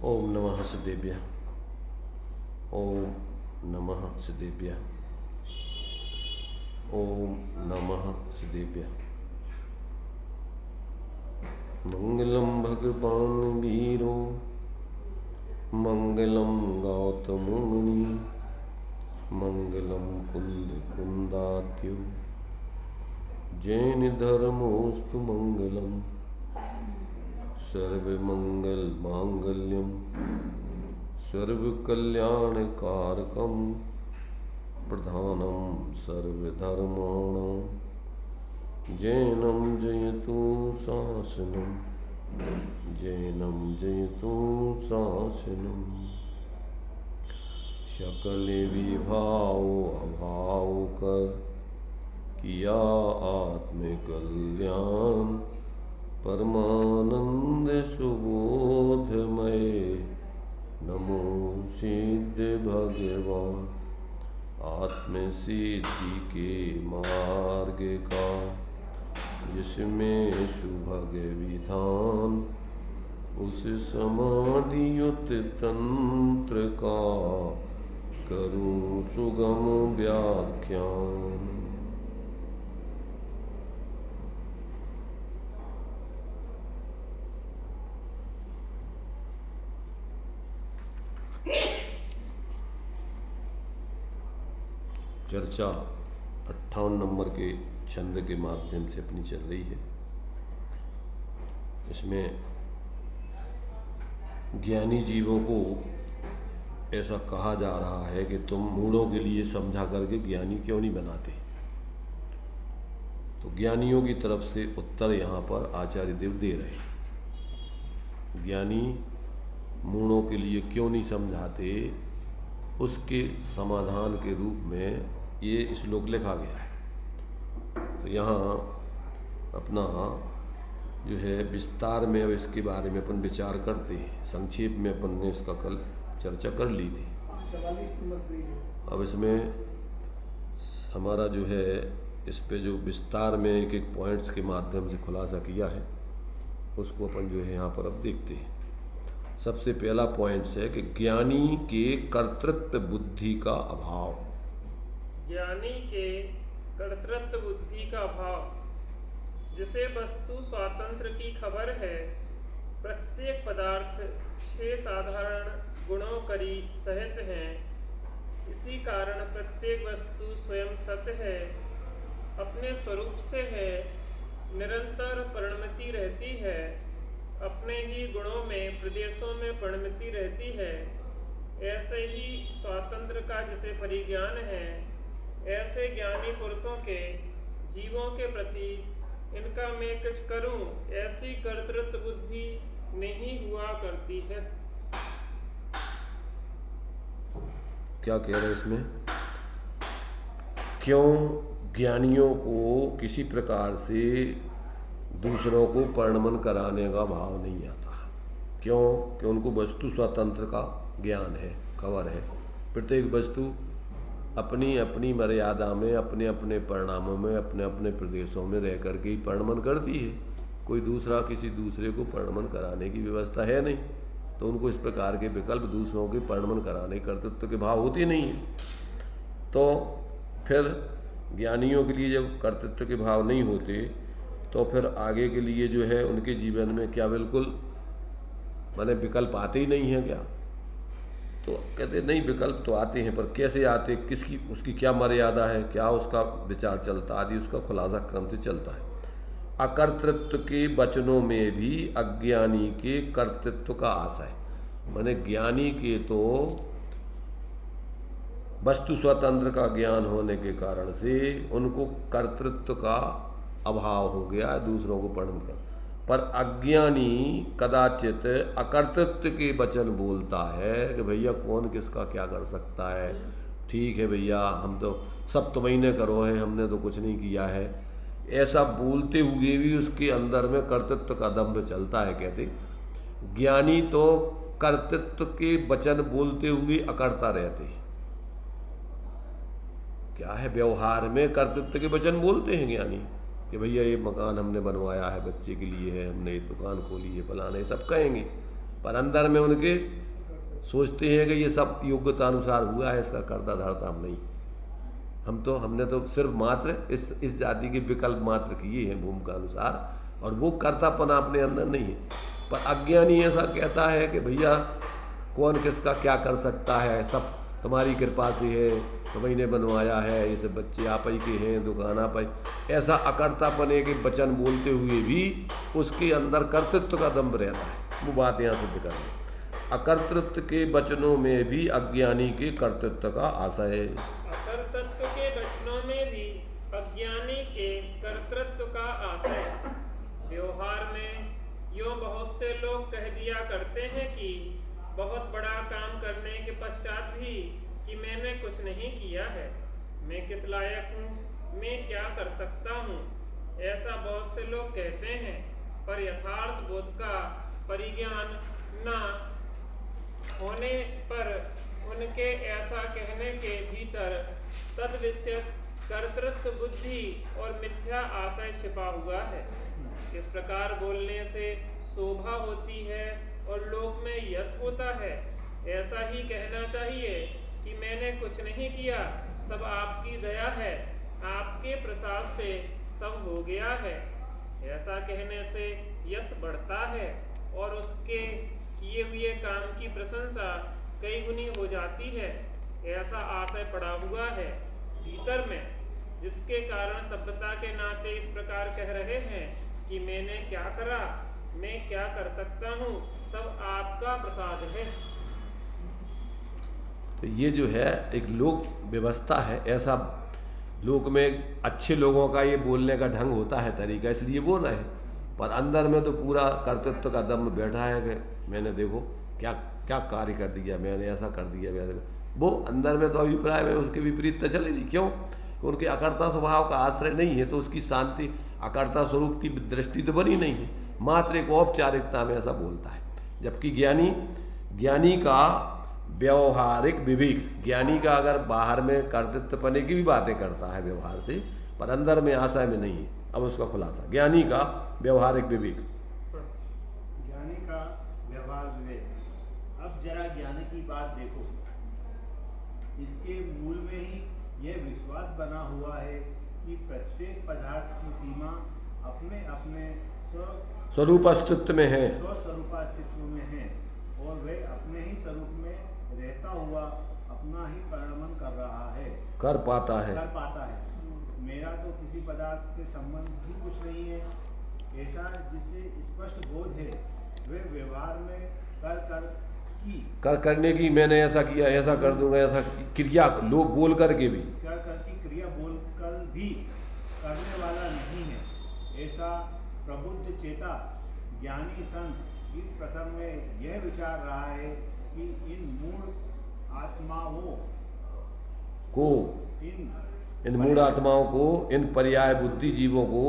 ओम नमः सिद्धेभ्यः। ओम नमः सिद्धेभ्यः। ओम नमः सिद्धेभ्यः। मंगलम भगवान वीरो मंगलम गौतम मुनि मंगलम कुंद कुंदात्यो जैन धर्मोस्तु मंगलम सर्वमंगल मांगल्यम सर्वकल्याणकारकम प्रधानम सर्वधर्माणां जैनम जयतु शासनम जैनम जयतु शासनम सकल विभाव अभाव कर किया आत्मकल्याण परमानंद सुबोधमय नमो सिद्ध भगवान आत्म सिद्धि के मार्ग का जिसमें सुभग विधान उस समाधियुत तंत्र का करूं सुगम व्याख्यान। चर्चा 58 नंबर के छंद के माध्यम से अपनी चल रही है। इसमें ज्ञानी जीवों को ऐसा कहा जा रहा है कि तुम मूढ़ों के लिए समझा करके ज्ञानी क्यों नहीं बनाते। तो ज्ञानियों की तरफ से उत्तर यहाँ पर आचार्य देव दे रहे हैं। ज्ञानी मूढ़ों के लिए क्यों नहीं समझाते, उसके समाधान के रूप में ये श्लोक लिखा गया है। तो यहाँ अपना जो है विस्तार में अब इसके बारे में अपन विचार करते हैं। संक्षेप में अपन ने इसका कल चर्चा कर ली थी। अब इसमें हमारा जो है इस पे जो विस्तार में एक एक पॉइंट्स के माध्यम से खुलासा किया है उसको अपन जो है यहाँ पर अब देखते हैं। सबसे पहला पॉइंट है कि ज्ञानी के कर्तृत्व बुद्धि का अभाव। ज्ञानी के कर्तृत्व बुद्धि का अभाव, जिसे वस्तु स्वातंत्र की खबर है, प्रत्येक पदार्थ 6 साधारण गुणों करी सहित हैं। इसी कारण प्रत्येक वस्तु स्वयं सत्य है, अपने स्वरूप से है, निरंतर परिणमती रहती है, अपने ही गुणों में प्रदेशों में परिणमती रहती है। ऐसे ही स्वातंत्र का जिसे परिज्ञान है, ऐसे ज्ञानी पुरुषों के जीवों के प्रति इनका मैं कुछ करूं ऐसी कर्तृत्व बुद्धि नहीं हुआ करती है। क्या कह रहे हैं इसमें? क्यों ज्ञानियों को किसी प्रकार से दूसरों को परिणमन कराने का भाव नहीं आता? क्यों? कि उनको वस्तु स्वतंत्र का ज्ञान है, खबर है। प्रत्येक वस्तु अपनी अपनी मर्यादा में, अपने अपने परिणामों में, अपने अपने प्रदेशों में रह करके ही परिणमन करती है। कोई दूसरा किसी दूसरे को परिणमन कराने की व्यवस्था है नहीं, तो उनको इस प्रकार के विकल्प दूसरों के परिणमन कराने कर्तृत्व के भाव होते नहीं है। तो फिर ज्ञानियों के लिए जब कर्तृत्व के भाव नहीं होते तो फिर आगे के लिए जो है उनके जीवन में क्या बिल्कुल माने विकल्प आते ही नहीं है क्या? तो कहते नहीं, विकल्प तो आते हैं, पर कैसे आते, किसकी उसकी क्या मर्यादा है, क्या उसका विचार चलता आदि उसका खुलासा क्रम से चलता है। अकर्तृत्व के वचनों में भी अज्ञानी के कर्तृत्व का आशय, माने ज्ञानी के तो वस्तु स्वतंत्र का ज्ञान होने के कारण से उनको कर्तृत्व का अभाव हो गया दूसरों को परिणम कर, पर अज्ञानी कदाचित अकर्तृत्व के वचन बोलता है कि भैया कौन किसका क्या कर सकता है, ठीक है भैया हम तो सब तुम्हें ने करो है, हमने तो कुछ नहीं किया है। ऐसा बोलते हुए भी उसके अंदर में कर्तृत्व का दंभ चलता है। कहते ज्ञानी तो कर्तृत्व के वचन बोलते हुए अकर्ता रहते हैं। क्या है, व्यवहार में कर्तृत्व के वचन बोलते हैं ज्ञानी कि भैया ये मकान हमने बनवाया है, बच्चे के लिए है, हमने ये दुकान खोली है, फलाना, ये सब कहेंगे, पर अंदर में उनके सोचते हैं कि ये सब योग्यता अनुसार हुआ है, इसका कर्ता धर्ता हम नहीं। हमने तो सिर्फ मात्र इस जाति के विकल्प मात्र किए हैं भूमिका अनुसार, और वो कर्तापना अपने अंदर नहीं है। पर अज्ञानी ऐसा कहता है कि भैया कौन किसका क्या कर सकता है, सब तुम्हारी कृपा से है, तुम्ही ने बनवाया है, ये सब बच्चे आप ही के हैं, दुकान आप ही। ऐसा अकर्तापने के वचन बोलते हुए भी उसके अंदर कर्तृत्व का दम्भ रहता है। वो बात यहाँ सिद्ध कर रहे हैं। अकर्तृत्व के वचनों में भी अज्ञानी के कर्तृत्व का आशय है। अकर्तृत्व के वचनों में भी अज्ञानी के कर्तृत्व का आशय। व्यवहार में यूँ बहुत से लोग कह दिया करते हैं कि बहुत बड़ा काम करने के पश्चात भी कि मैंने कुछ नहीं किया है, मैं किस लायक हूँ, मैं क्या कर सकता हूँ। ऐसा बहुत से लोग कहते हैं, पर यथार्थ बोध का परिज्ञान न होने पर उनके ऐसा कहने के भीतर तद्विषय कर्तृत्व बुद्धि और मिथ्या आशय छिपा हुआ है। इस प्रकार बोलने से शोभा होती है और लोक में यश होता है। ऐसा ही कहना चाहिए कि मैंने कुछ नहीं किया, सब आपकी दया है, आपके प्रसाद से सब हो गया है। ऐसा कहने से यश बढ़ता है और उसके किए हुए काम की प्रशंसा कई गुनी हो जाती है। ऐसा आशय पड़ा हुआ है भीतर में, जिसके कारण सभ्यता के नाते इस प्रकार कह रहे हैं कि मैंने क्या करा, मैं क्या कर सकता हूँ, सब आपका प्रसाद है। तो ये जो है एक लोक व्यवस्था है, ऐसा लोक में अच्छे लोगों का ये बोलने का ढंग होता है, तरीका, इसलिए बोल रहे हैं। पर अंदर में तो पूरा कर्तृत्व का दम बैठा है कि मैंने देखो क्या क्या कार्य कर दिया, मैंने ऐसा कर दिया, मैंने वो अंदर में तो अभिप्राय में उसके विपरीत तो चले नहीं। क्यों? उनके अकर्ता स्वभाव का आश्रय नहीं है, तो उसकी शांति अकर्ता स्वरूप की दृष्टि तो बनी नहीं है, मात्र एक औपचारिकता में ऐसा बोलता है। जबकि ज्ञानी का व्यवहारिक विवेक, ज्ञानी का अगर बाहर में कर्तृत्वपने की भी बातें करता है व्यवहार से, पर अंदर में आशय में नहीं है। अब उसका खुलासा, ज्ञानी का व्यवहारिक विवेक। ज्ञानी का व्यवहार विवेक। अब जरा ज्ञानी की बात देखो, इसके मूल में ही यह विश्वास बना हुआ है कि प्रत्येक पदार्थ की सीमा अपने अपने स्वरूप अस्तित्व में है, स्वस्वरूप अस्तित्व में है, और वह अपने ही स्वरूप में रहता हुआ अपना ही परिणमन कर रहा है, कर पाता है। मेरा तो किसी पदार्थ से संबंध ही कुछ नहीं है। ऐसा जिसे स्पष्ट बोध है, वे व्यवहार में करने की मैंने ऐसा किया, ऐसा कर दूंगा, ऐसा क्रिया लोग बोल करके भी क्रिया बोल कर भी करने वाला नहीं है। ऐसा प्रबुद्ध चेता ज्ञानी संत इस प्रसंग में यह विचार रहा है कि इन मूढ़ आत्माओं को, इन पर्याय बुद्धि जीवों को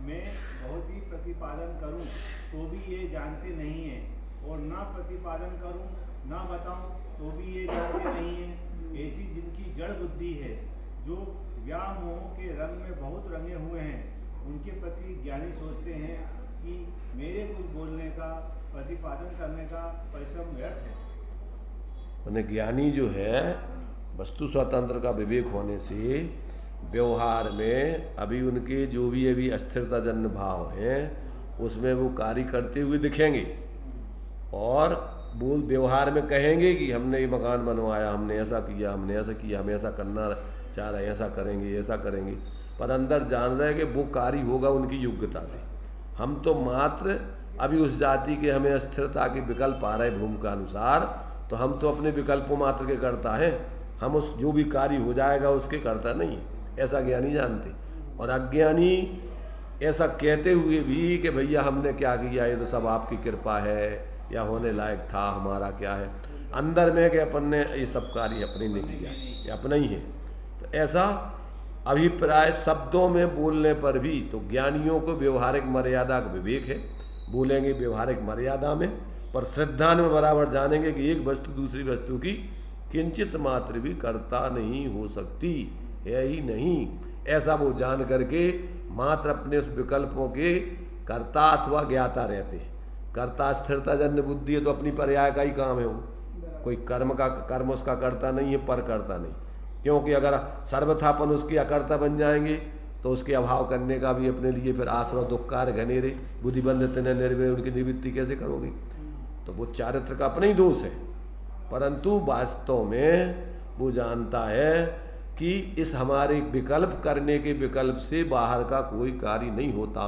मैं बहुत ही प्रतिपादन करूं तो भी ये जानते नहीं है, और ना प्रतिपादन करूं ना बताऊं तो भी ये जानते नहीं है। ऐसी जिनकी जड़ बुद्धि है, जो व्यामोह के रंग में बहुत रंगे हुए हैं, उनके प्रति ज्ञानी सोचते हैं कि मेरे कुछ बोलने का, प्रतिपादन करने का परिश्रम व्यर्थ है। मैंने ज्ञानी जो है वस्तु स्वतंत्र का विवेक होने से व्यवहार में अभी उनके जो भी अभी अस्थिरता जन्य भाव हैं उसमें वो कार्य करते हुए दिखेंगे, और बोल व्यवहार में कहेंगे कि हमने ये मकान बनवाया, हमने ऐसा किया, हमने ऐसा किया, हम ऐसा करना चाह रहे हैं, ऐसा करेंगे, ऐसा करेंगे, पर अंदर जान रहे हैं कि वो कार्य होगा उनकी योग्यता से। हम तो मात्र अभी उस जाति के हमें अस्थिरता के विकल्प आ रहे भूमिका अनुसार, तो हम तो अपने विकल्पों मात्र के करता है, हम उस जो भी कार्य हो जाएगा उसके करता नहीं, ऐसा ज्ञानी जानते। और अज्ञानी ऐसा कहते हुए भी कि भैया हमने क्या किया, ये तो सब आपकी कृपा है, या होने लायक था, हमारा क्या है, अंदर में कि अपन ने ये सब कार्य अपने ने किया, ये अपना ही है। तो ऐसा अभिप्राय शब्दों में बोलने पर भी तो ज्ञानियों को व्यवहारिक मर्यादा का विवेक है, बोलेंगे व्यवहारिक मर्यादा में, पर श्रद्धा में बराबर जानेंगे कि एक वस्तु दूसरी वस्तु की किंचित मात्र भी कर्ता नहीं हो सकती, है ही नहीं। ऐसा वो जान करके मात्र अपने उस विकल्पों के कर्ता अथवा ज्ञाता रहते हैं। कर्ता स्थिरता जन्य बुद्धि है तो अपनी पर्याय का ही काम है वो, कोई कर्म उसका करता नहीं है, पर करता नहीं। क्योंकि अगर सर्वथापन उसके अकर्ता बन जाएंगे तो उसके अभाव करने का भी अपने लिए फिर आश्रव दुखकार घनेरे बुद्धिबंध तने निर्वय उनकी निवृत्ति कैसे करोगे? तो वो चारित्र का अपना ही दोष है, परंतु वास्तव में वो जानता है कि इस हमारे विकल्प करने के विकल्प से बाहर का कोई कार्य नहीं होता।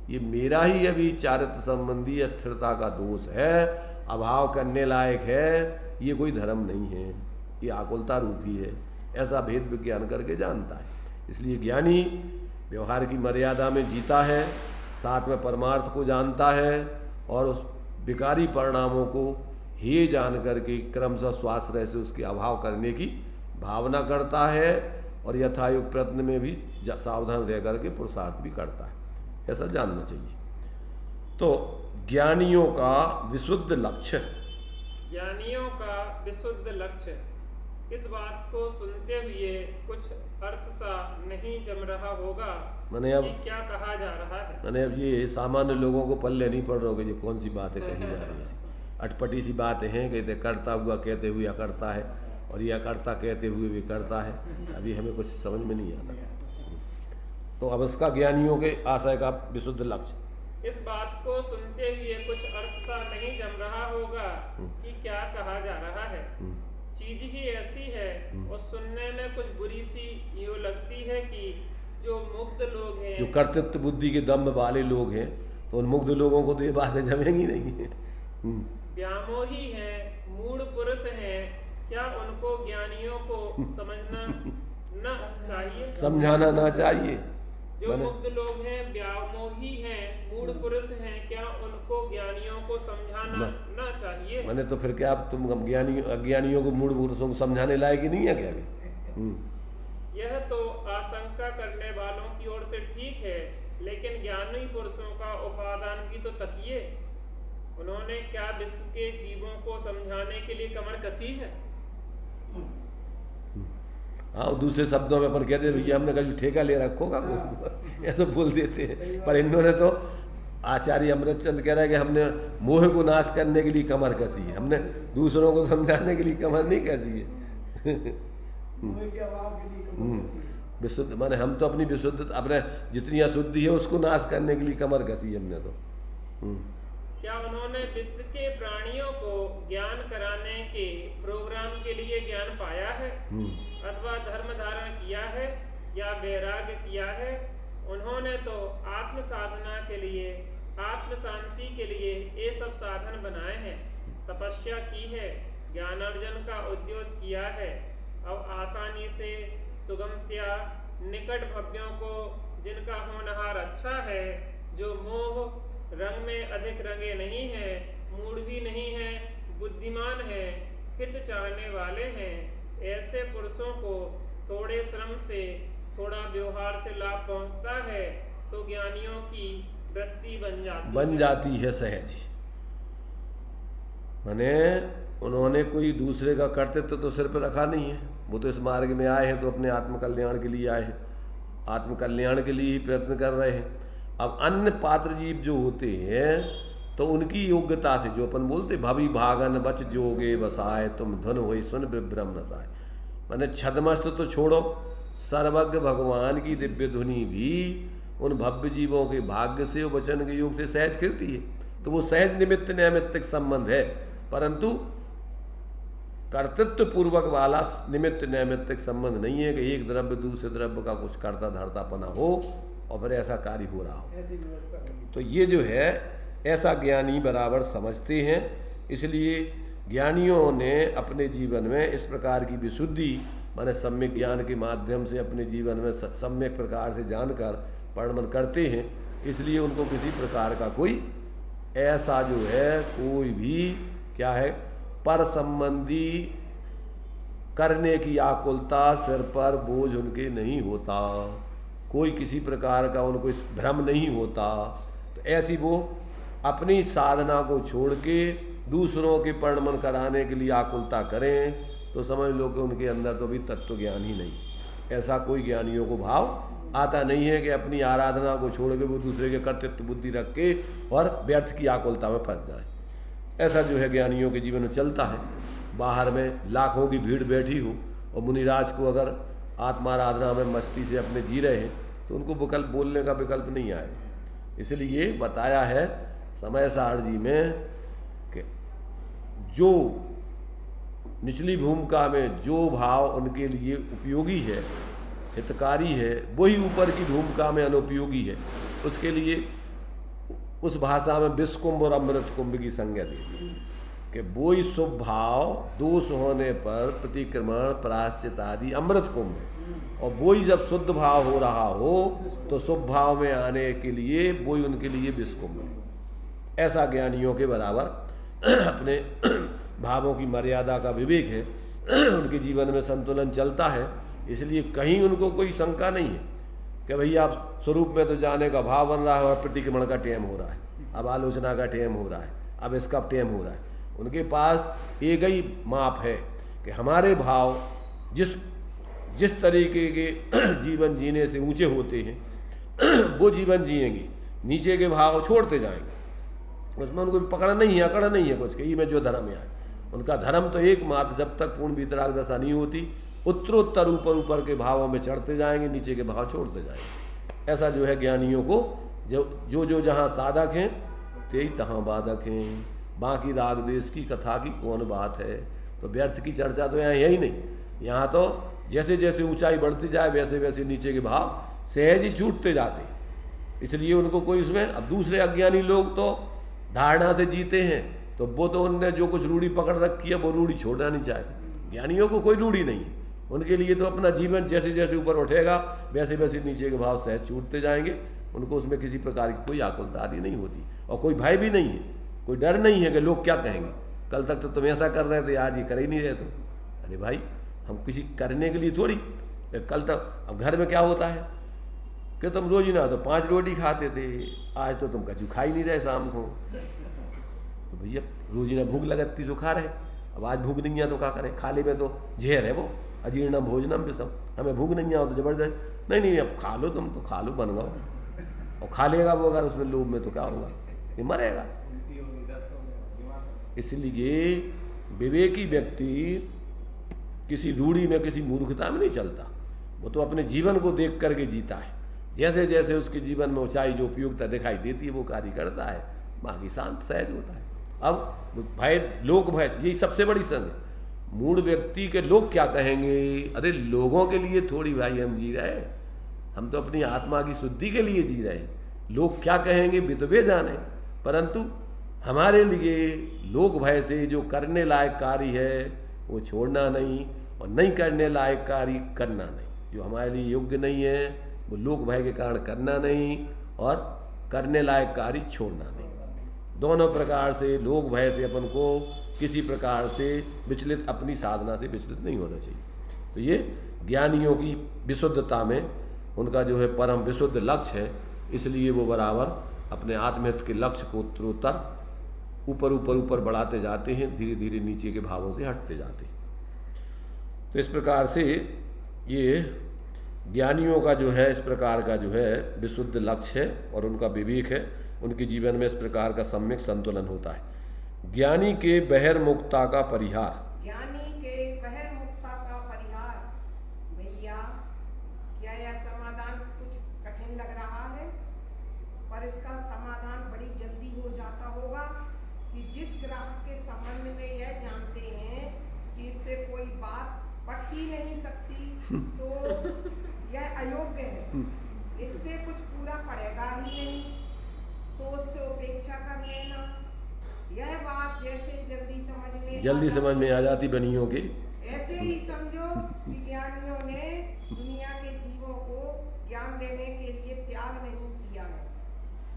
ये मेरा ही अभी चारित्र संबंधी अस्थिरता का दोष है, अभाव करने लायक है, ये कोई धर्म नहीं है, ये आकुलता रूपी है। ऐसा भेद विज्ञान करके जानता है। इसलिए ज्ञानी व्यवहार की मर्यादा में जीता है, साथ में परमार्थ को जानता है और उस विकारी परिणामों को हे जान करके क्रमशः स्वाश्रय से उसके अभाव करने की भावना करता है और यथायुग प्रयत्न में भी सावधान रह करके पुरुषार्थ भी करता है। ऐसा जानना चाहिए। तो ज्ञानियों का विशुद्ध लक्ष्य, ज्ञानियों का विशुद्ध लक्ष्य, इस बात को सुनते हुए कुछ अर्थ सा नहीं जम रहा होगा मैंने अब कि क्या कहा जा रहा है। मैंने अब ये सामान्य लोगों को पल्ले नहीं पड़ रहा कि कौन सी बातें कही जा रही है। अटपटी सी बातें हैं, कहते करता हुआ कहते हुए अकर्ता है और यह करता कहते हुए भी करता है। अभी हमें कुछ समझ में नहीं आता। तो अब इसका ज्ञानियों के आशय का विशुद्ध लक्ष्य, इस बात को सुनते हुए कुछ अर्थ सा नहीं जम रहा होगा कि क्या कहा जा रहा है। चीज ही ऐसी है और सुनने में कुछ बुरी सी यूं लगती है कि जो मुग्ध लोग हैं, जो कर्तृत्व बुद्धि के दम्भ वाले लोग हैं, तो उन मुग्ध लोगों को तो ये बातें जमेंगी नहीं। व्यामोही हैं, मूढ़ पुरुष हैं, क्या उनको ज्ञानियों को समझना न चाहिए? समझाना ना चाहिए। जो मुग्ध लोग हैं, व्यामोही हैं, मूढ़ पुरुष हैं, क्या उनको ज्ञानियों को समझाना न चाहिए? मैंने तो फिर क्या तुम अज्ञानियों को मूढ़ पुरुषों को समझाने लायक ही नहीं है क्या? यह तो आशंका करने वालों की ओर से ठीक है, लेकिन ज्ञानी पुरुषों का उपादान भी तो तकिए। उन्होंने क्या विश्व के जीवों को समझाने के लिए कमर कसी है? हाँ, दूसरे शब्दों में अपन कहते भैया हमने कभी ठेका ले रखोगा, ऐसा बोल देते हैं। पर इन्होंने तो आचार्य अमृतचंद कह रहा है कि हमने मोह को नाश करने के लिए कमर कसी है, हमने दूसरों को समझाने के लिए कमर नहीं कसी है। विशुद्ध माने हम तो अपनी विशुद्ध अपने जितनी अशुद्धि है उसको नाश करने के लिए कमर कसी हमने तो। क्या उन्होंने विश्व के प्राणियों को ज्ञान कराने के प्रोग्राम के लिए ज्ञान पाया है अथवा धर्म धारण किया है या वैराग्य किया है? उन्होंने तो आत्म साधना के लिए, आत्म शांति के लिए ये सब साधन बनाए हैं, तपस्या की है, ज्ञानार्जन का उद्योग किया है। अब आसानी से सुगमतया निकट भव्यों को जिनका होनहार अच्छा है, जो मोह रंग में अधिक रंगे नहीं हैं, मूड भी नहीं हैं, बुद्धिमान हैं, हित चाहने वाले हैं, ऐसे पुरुषों को थोड़े श्रम से, थोड़ा व्यवहार से लाभ पहुंचता है तो ज्ञानियों की वृत्ति बन जाती है सहज। माने उन्होंने कोई दूसरे का कर्तव्य तो सिर पर रखा नहीं है। वो तो इस मार्ग में आए हैं तो अपने आत्मकल्याण के लिए आए हैं, आत्मकल्याण के लिए ही प्रयत्न कर रहे हैं। अब अन्य पात्र जीव जो होते हैं तो उनकी योग्यता से, जो अपन बोलते भवि भागन बच जोगे बसाए तुम धन होई सुन विभ्रम नसाए, मैंने छदमस्त तो छोड़ो, सर्वज्ञ भगवान की दिव्य धुनी भी उन भव्य जीवों के भाग्य से और वचन के योग से सहज खिलती है। तो वो सहज निमित्त नैमित्तिक संबंध है, परंतु कर्तृत्व पूर्वक वाला निमित्त नैमित्तिक संबंध नहीं है कि एक द्रव्य दूसरे द्रव्य का कुछ करता धरतापना हो और फिर ऐसा कार्य हो रहा हो। तो ये जो है ऐसा ज्ञानी बराबर समझते हैं। इसलिए ज्ञानियों ने अपने जीवन में इस प्रकार की विशुद्धि माने सम्यक ज्ञान के माध्यम से अपने जीवन में सम्यक प्रकार से जानकर परिणमन करते हैं। इसलिए उनको किसी प्रकार का कोई ऐसा जो है कोई भी क्या है पर संबंधी करने की आकुलता, सिर पर बोझ उनके नहीं होता, कोई किसी प्रकार का उनको इस भ्रम नहीं होता। तो ऐसी वो अपनी साधना को छोड़ के दूसरों के परिणमन कराने के लिए आकुलता करें तो समझ लो कि उनके अंदर तो भी तत्व ज्ञान ही नहीं, ऐसा कोई ज्ञानियों को भाव आता नहीं है कि अपनी आराधना को छोड़ के वो दूसरे के कर्तृत्व बुद्धि रख के और व्यर्थ की आकुलता में फंस जाए। ऐसा जो है ज्ञानियों के जीवन में चलता है। बाहर में लाखों की भीड़ बैठी हो और मुनिराज को अगर आत्माराधना में मस्ती से अपने जी रहे हैं तो उनको विकल्प बोलने का विकल्प नहीं आएगा। इसलिए बताया है समय सार जी में कि जो निचली भूमिका में जो भाव उनके लिए उपयोगी है, हितकारी है, वही ऊपर की भूमिका में अनुपयोगी है। उसके लिए उस भाषा में विष कुंभ और अमृत कुंभ की संज्ञा दे दी कि वही शुभ भाव दोष होने पर प्रतिक्रमण प्रायश्चित आदि अमृत कुंभ है, और वही जब शुद्ध भाव हो रहा हो तो शुभ भाव में आने के लिए वही उनके लिए विष कुंभ है। ऐसा ज्ञानियों के बराबर अपने भावों की मर्यादा का विवेक है, उनके जीवन में संतुलन चलता है। इसलिए कहीं उनको कोई शंका नहीं है कि भैया आप स्वरूप में तो जाने का भाव बन रहा है और प्रतिक्रमण का टेम हो रहा है, अब आलोचना का टेम हो रहा है, अब इसका टेम हो रहा है। उनके पास एक ही माप है कि हमारे भाव जिस तरीके के जीवन जीने से ऊंचे होते हैं वो जीवन जिएंगे, नीचे के भाव छोड़ते जाएंगे। उसमें उनको पकड़ नहीं है, अकड़ नहीं है कुछ कि में जो धर्म है। उनका धर्म तो एकमात्र जब तक पूर्ण वितराग दशा नहीं होती उत्तरोत्तर ऊपर ऊपर के भावों में चढ़ते जाएंगे, नीचे के भाव छोड़ते जाएंगे। ऐसा जो है ज्ञानियों को जो जहाँ साधक हैं ते तहाँ बाधक हैं, बाकी राग देश की कथा की कौन बात है। तो व्यर्थ की चर्चा तो यहाँ यही नहीं, यहाँ तो जैसे जैसे ऊंचाई बढ़ती जाए वैसे वैसे नीचे के भाव सहज ही छूटते जाते। इसलिए उनको कोई उसमें, अब दूसरे अज्ञानी लोग तो धारणा से जीते हैं, तो वो तो उनने जो कुछ रूढ़ी पकड़ रखी है वो रूढ़ी छोड़ना नहीं चाहते। ज्ञानियों को कोई रूढ़ी नहीं है, उनके लिए तो अपना जीवन जैसे जैसे ऊपर उठेगा वैसे वैसे नीचे के भाव सहज छूटते जाएंगे। उनको उसमें किसी प्रकार की कोई आकुलता आदि नहीं होती और कोई भय भी नहीं है, कोई डर नहीं है कि लोग क्या कहेंगे, कल तक तो तुम ऐसा कर रहे थे आज ये कर ही नहीं रहे तुम। अरे भाई हम किसी करने के लिए थोड़ी, कल तक अब घर में क्या होता है कि तुम रोज ही ना तो 5 रोटी खाते थे, आज तो तुम कचू खा ही नहीं रहे शाम को। तो भैया रोज ही ना भूख लगती तो खा रहे, अब आज भूख नहीं है तो क्या करें, खाने में तो जहर है वो, अजीर्ण भोजनम पे सब, हमें भूख नहीं आओ तो जबरदस्त नहीं अब खा लो, तुम तो खा लो बन गओ, और खा लेगा वो अगर उसमें लोभ में तो क्या होगा, ये मरेगा। इसलिए विवेकी व्यक्ति किसी रूढ़ी में किसी मूर्खता में नहीं चलता, वो तो अपने जीवन को देख करके जीता है। जैसे जैसे उसके जीवन में ऊंचाई जो उपयोगिता दिखाई देती है वो कार्य करता है, बाकी शांत सहज होता है। अब भय लोक भय यही सबसे बड़ी संग है। मूढ़ व्यक्ति के लोग क्या कहेंगे, अरे लोगों के लिए थोड़ी भाई हम जी रहे हैं, हम तो अपनी आत्मा की शुद्धि के लिए जी रहे हैं। लोग क्या कहेंगे वे जाने, परंतु हमारे लिए लोक भय से जो करने लायक कार्य है वो छोड़ना नहीं, और नहीं करने लायक कार्य करना नहीं। जो हमारे लिए योग्य नहीं है वो लोक भय के कारण करना नहीं, और करने लायक कार्य छोड़ना नहीं। दोनों प्रकार से लोक भय से अपन को किसी प्रकार से विचलित, अपनी साधना से विचलित नहीं होना चाहिए। तो ये ज्ञानियों की विशुद्धता में उनका जो है परम विशुद्ध लक्ष्य है, इसलिए वो बराबर अपने आत्महित के लक्ष्य को उत्तरोत्तर ऊपर बढ़ाते जाते हैं, धीरे धीरे नीचे के भावों से हटते जाते हैं। तो इस प्रकार से ये ज्ञानियों का जो है इस प्रकार का जो है विशुद्ध लक्ष्य है और उनका विवेक है, उनके जीवन में इस प्रकार का सम्यक संतुलन होता है। ज्ञानी के बहिर्मुखता का परिहार, ज्ञानी के बहिर्मुखता का परिहार। भैया क्या यह समाधान कुछ कठिन लग रहा है, पर इसका समाधान बड़ी जल्दी हो जाता होगा कि जिस ग्राहक के संबंध में यह जानते हैं कि इससे कोई बात पट ही नहीं सकती, तो यह अयोग्य है, इससे कुछ पूरा पड़ेगा ही नहीं, तो उससे उपेक्षा कर लेना। यह बात जैसे जल्दी समझ में आ जाती बनियों की, ऐसे ही समझो कि ज्ञानियों ने दुनिया के जीवों को ज्ञान देने के लिए त्याग नहीं किया है।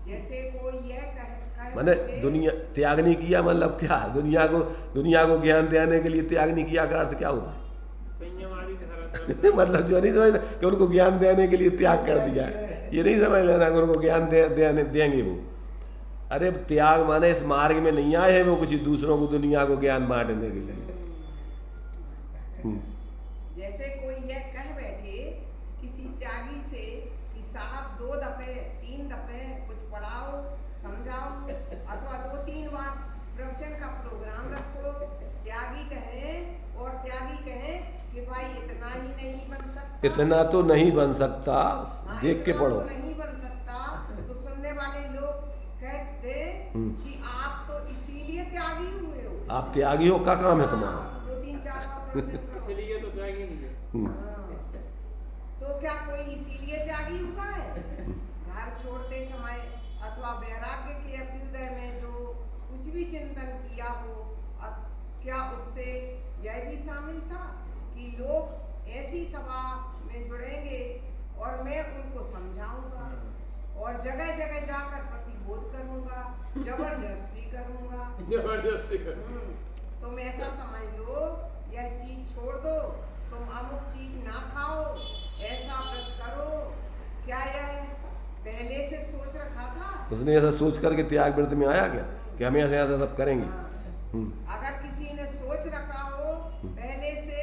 जैसे कोई यह कह मैंने दुनिया त्याग नहीं किया, मतलब क्या, दुनिया को ज्ञान देने के लिए त्याग नहीं किया का अर्थ क्या होता है? मतलब जो नहीं समझना कि उनको ज्ञान देने के लिए त्याग कर दिया, ये नहीं समझ लेना कि उनको ज्ञान देंगे वो। अरे त्याग माने इस मार्ग में नहीं आए हैं वो किसी दूसरों को दुनिया को ज्ञान बांटने के लिए। जैसे कोई यह कह बैठे किसी त्यागी से प्रोग्राम रखो, त्यागी कहें और त्यागी कहें कि भाई इतना ही नहीं बन सकता, इतना तो नहीं बन सकता, हाँ, देख के इतना पढ़ो। तो नहीं बन सकता, तो सुनने वाले लोग कहते कि आप तो इसीलिए त्यागी हुए हो। आप त्यागी हो, क्या काम है तुम्हारा? हाँ, 2-3-4 बार प्रवचन करो। इसलिए तो त्यागी नहीं है। हाँ, तो क्या कोई इसीलिए त्यागी हुआ है? घर छोड़ते समय अथवा वैराग्य के अभ्युदय में जो कुछ भी चिंतन किया हो, क्या उससे यह भी शामिल था कि लोग ऐसी सभा में जुड़ेंगे और मैं उनको समझाऊंगा और जगह जगह जाकर प्रतिबोध करूंगा, जबरदस्ती करूंगा। जबरदस्ती कर। तुम ऐसा समझ लो, यह चीज छोड़ दो, तुम अमुक चीज ना खाओ, ऐसा व्रत करो। क्या यह पहले से सोच रखा था? उसने ऐसा सोच करके त्याग व्रत में आया क्या कि हम ऐसे ऐसा सब करेंगे? अगर किसी ने सोच रखा हो पहले से,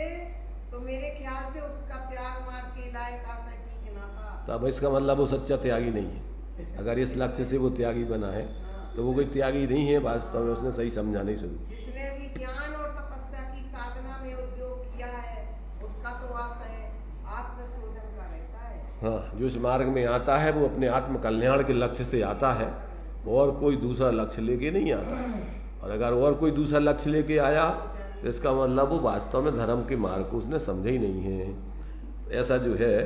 तो मेरे ख्याल से उसका त्याग मार्ग के लायक आशा ठीक ना था। तब इसका मतलब वो सच्चा त्यागी नहीं है। अगर इस लक्ष्य से वो त्यागी बना है तो वो कोई त्यागी नहीं है, वास्तव में उसने सही समझा नहीं शुरू। जिसने भी ज्ञान और तपस्या की साधना में उद्योग किया है, उसका तो आशय आत्मशोधन का रहता है। हाँ, जो इस मार्ग में आता है वो अपने आत्म कल्याण के लक्ष्य से आता है, और कोई दूसरा लक्ष्य लेके नहीं आता। और अगर और कोई दूसरा लक्ष्य लेके आया तो इसका मतलब वो वास्तव में धर्म के मार्ग को उसने समझा ही नहीं है। ऐसा जो है,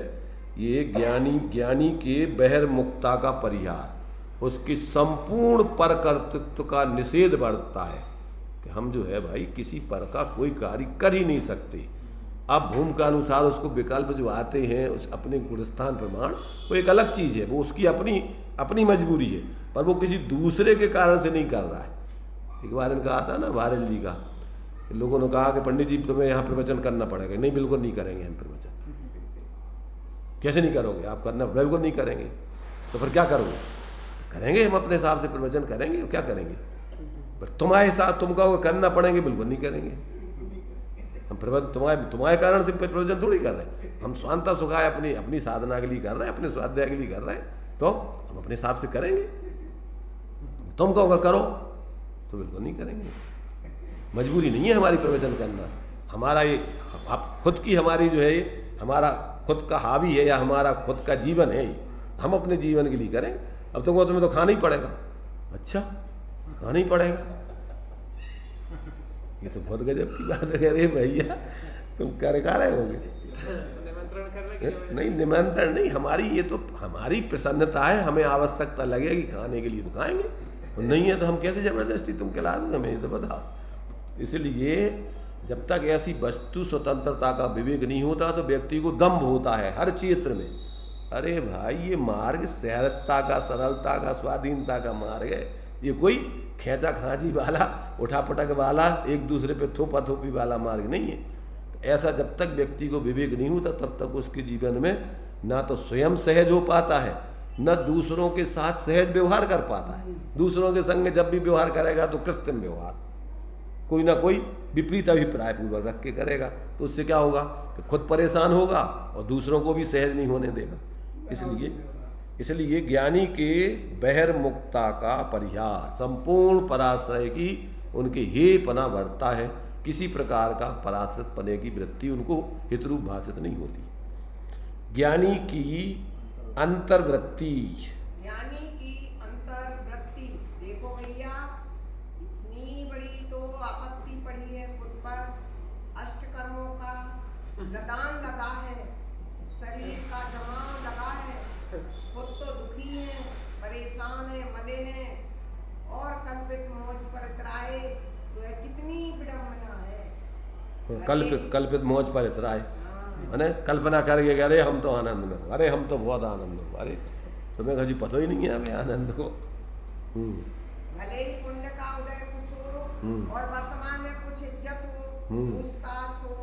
ये ज्ञानी के बहिर्मुखता का परिहार, उसकी संपूर्ण पर कर्तृत्व का निषेध बढ़ता है कि हम जो है भाई किसी पर का कोई कार्य कर ही नहीं सकते। अब भूमिका अनुसार उसको विकल्प जो आते हैं, उस अपने गुणस्थान प्रमाण, वो एक अलग चीज़ है, वो उसकी अपनी मजबूरी है, पर वो किसी दूसरे के कारण से नहीं कर रहा है। एक बार में कहा था ना वायरल जी का, लोगों ने कहा कि पंडित जी तुम्हें यहाँ प्रवचन करना पड़ेगा। नहीं, बिल्कुल नहीं करेंगे हम प्रवचन। कैसे नहीं करोगे? आप करना बिल्कुल नहीं करेंगे। तो फिर क्या करोगे? करेंगे, हम अपने हिसाब से प्रवचन करेंगे। क्या करेंगे? पर तुम्हारे साथ तुम कहोगे करना पड़ेंगे, बिल्कुल नहीं करेंगे। हम प्रवचन तुम्हारे कारण से प्रवचन थोड़ी कर रहे हैं। हम स्वांता सुखाय अपनी साधना के लिए कर रहे हैं, अपने स्वाध्याय के लिए कर रहे हैं, तो हम अपने हिसाब से करेंगे। तुम कहोगे करो, तो बिल्कुल नहीं करेंगे। मजबूरी नहीं है हमारी प्रवचन करना। हमारा ये खुद की हमारी जो है, हमारा खुद का हावी है या हमारा खुद का जीवन है, हम अपने जीवन के लिए करें। अब तुमको तुम्हें तो खाना ही पड़ेगा। अच्छा, खाना ही पड़ेगा? ये तो बहुत गजब की बात है। अरे भैया, तुम कर रहे होगे? निमंत्रण करने नहीं, निमंत्रण नहीं, हमारी ये तो हमारी प्रसन्नता है। हमें आवश्यकता लगेगी खाने के लिए तो खाएंगे, और नहीं है तो हम कैसे जबरदस्ती तुम खिला दो हमें, ये तो बताओ। इसलिए जब तक ऐसी वस्तु स्वतंत्रता का विवेक नहीं होता तो व्यक्ति को दंभ होता है हर क्षेत्र में। अरे भाई, ये मार्ग सहजता का, सरलता का, स्वाधीनता का मार्ग है। ये कोई खेचा खांची वाला, उठा पटक वाला, एक दूसरे पे थोपा थोपी वाला मार्ग नहीं है। तो ऐसा जब तक व्यक्ति को विवेक नहीं होता तब तक उसके जीवन में ना तो स्वयं सहज हो पाता है, न दूसरों के साथ सहज व्यवहार कर पाता है। दूसरों के संग जब भी व्यवहार करेगा तो कृत्रिम व्यवहार, कोई ना कोई विपरीत अभिप्राय पूर्वक रख के करेगा। तो उससे क्या होगा कि खुद परेशान होगा और दूसरों को भी सहज नहीं होने देगा। इसलिए ज्ञानी के बहिर्मुखता का परिहार, संपूर्ण पराश्रय की उनके हे पना बढ़ता है। किसी प्रकार का पराश्रित पने की वृत्ति उनको हितरूप भाषित नहीं होती। ज्ञानी की अंतर्वृत्ति, ज्ञानी की अंतर्वृत्ति, देखो भैया, इतनी बड़ी तो आपत्ति पड़ी है खुद पर, अष्टकर्मों का लदान लगा है, शरीर का जमाव लगा है, खुद तो दुखी है, परेशान है, मले हैं, और कल्पित मौज पर इतराए, तो यह कितनी विडम्बना है। कल्पित मौज पर इतराए, मैंने कल्पना करके अरे हम तो आनंद में हो, अरे हम तो बहुत आनंद में हो। अरे तुम्हें कभी पता ही नहीं है हमें आनंद को। भले ही पुण्य का उदय कुछ हो और वर्तमान में कुछ इज्जत हो, पूछताछ हो,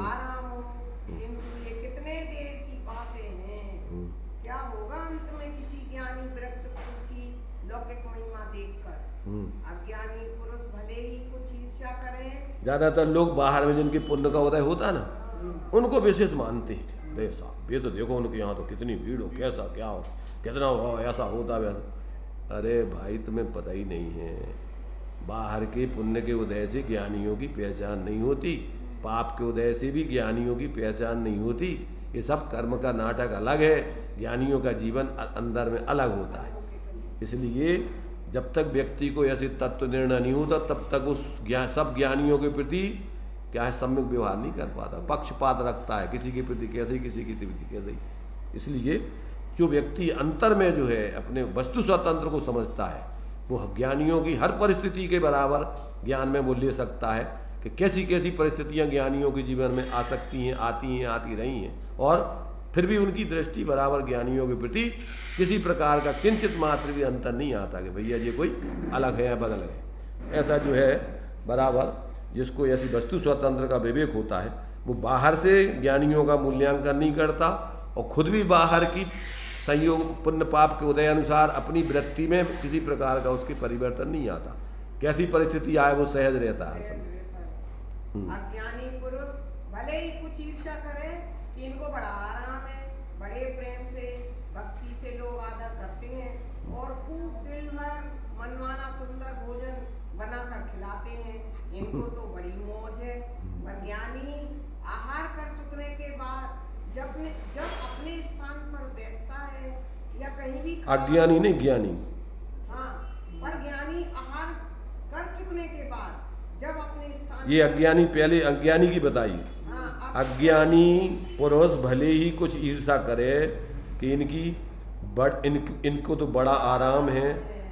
आराम हो, किंतु ये कितने देर की बातें हैं। क्या होगा अंत में किसी ज्ञानी विरक्त पुरुष की लौकिक महिमा देखकर? अज्ञानी पुरुष भले ही कुछ ईर्ष्या करें। ज्यादातर लोग बाहर में जिनके पुण्य का उदय होता है ना, उनको विशेष मानते हैं। अरे साहब, ये तो देखो उनके यहाँ तो कितनी भीड़ हो, कैसा क्या हो, कितना हो, ऐसा होता वैसा। अरे भाई, तुम्हें पता ही नहीं है, बाहर के पुण्य के उदय से ज्ञानियों की पहचान नहीं होती, पाप के उदय से भी ज्ञानियों की पहचान नहीं होती। ये सब कर्म का नाटक अलग है, ज्ञानियों का जीवन अंदर में अलग होता है। इसलिए जब तक व्यक्ति को ऐसे तत्व निर्णय नहीं होता तब तक उस सब ज्ञानियों के प्रति क्या है, सम्यक व्यवहार नहीं कर पाता, पक्षपात रखता है, किसी के प्रति कैसे, किसी के प्रति कैसे। इसलिए जो व्यक्ति अंतर में जो है अपने वस्तु स्वतंत्र को समझता है, वो ज्ञानियों की हर परिस्थिति के बराबर ज्ञान में वो ले सकता है कि कैसी कैसी परिस्थितियां ज्ञानियों के जीवन में आ सकती हैं, आती रही हैं, और फिर भी उनकी दृष्टि बराबर ज्ञानियों के प्रति किसी प्रकार का किंचित मात्र भी अंतर नहीं आता कि भैया ये कोई अलग है या बदल है। ऐसा जो है बराबर जिसको ऐसी वस्तु स्वतंत्र का विवेक होता है, वो बाहर से ज्ञानियों का मूल्यांकन नहीं करता और खुद भी बाहर की संयोग पुण्य पाप के उदय अनुसार अपनी वृत्ति में किसी प्रकार का उसके परिवर्तन नहीं आता। कैसी परिस्थिति आए वो सहज रहता है हर समय। अज्ञानी पुरुष भले ही कुछ ईर्ष्या करे कि इनको बड़ा आराम है, बड़े प्रेम से भक्ति से लोग आदर करते हैं और खूब दिल भर मनमाना सुंदर भोजन बनाकर खिलाते हैं, इनको तो बड़ी मौज है। पर ज्ञानी आहार कर चुकने के बाद जब अपने स्थान पर बैठता है या कहीं भी, अज्ञानी नहीं ज्ञानी, हाँ, पर ज्ञानी आहार कर चुकने के बाद जब अपने स्थान, ये अज्ञानी पहले अज्ञानी की बताई। हाँ, अज्ञानी पुरुष भले ही कुछ ईर्षा करे कि इनको तो बड़ा आराम है,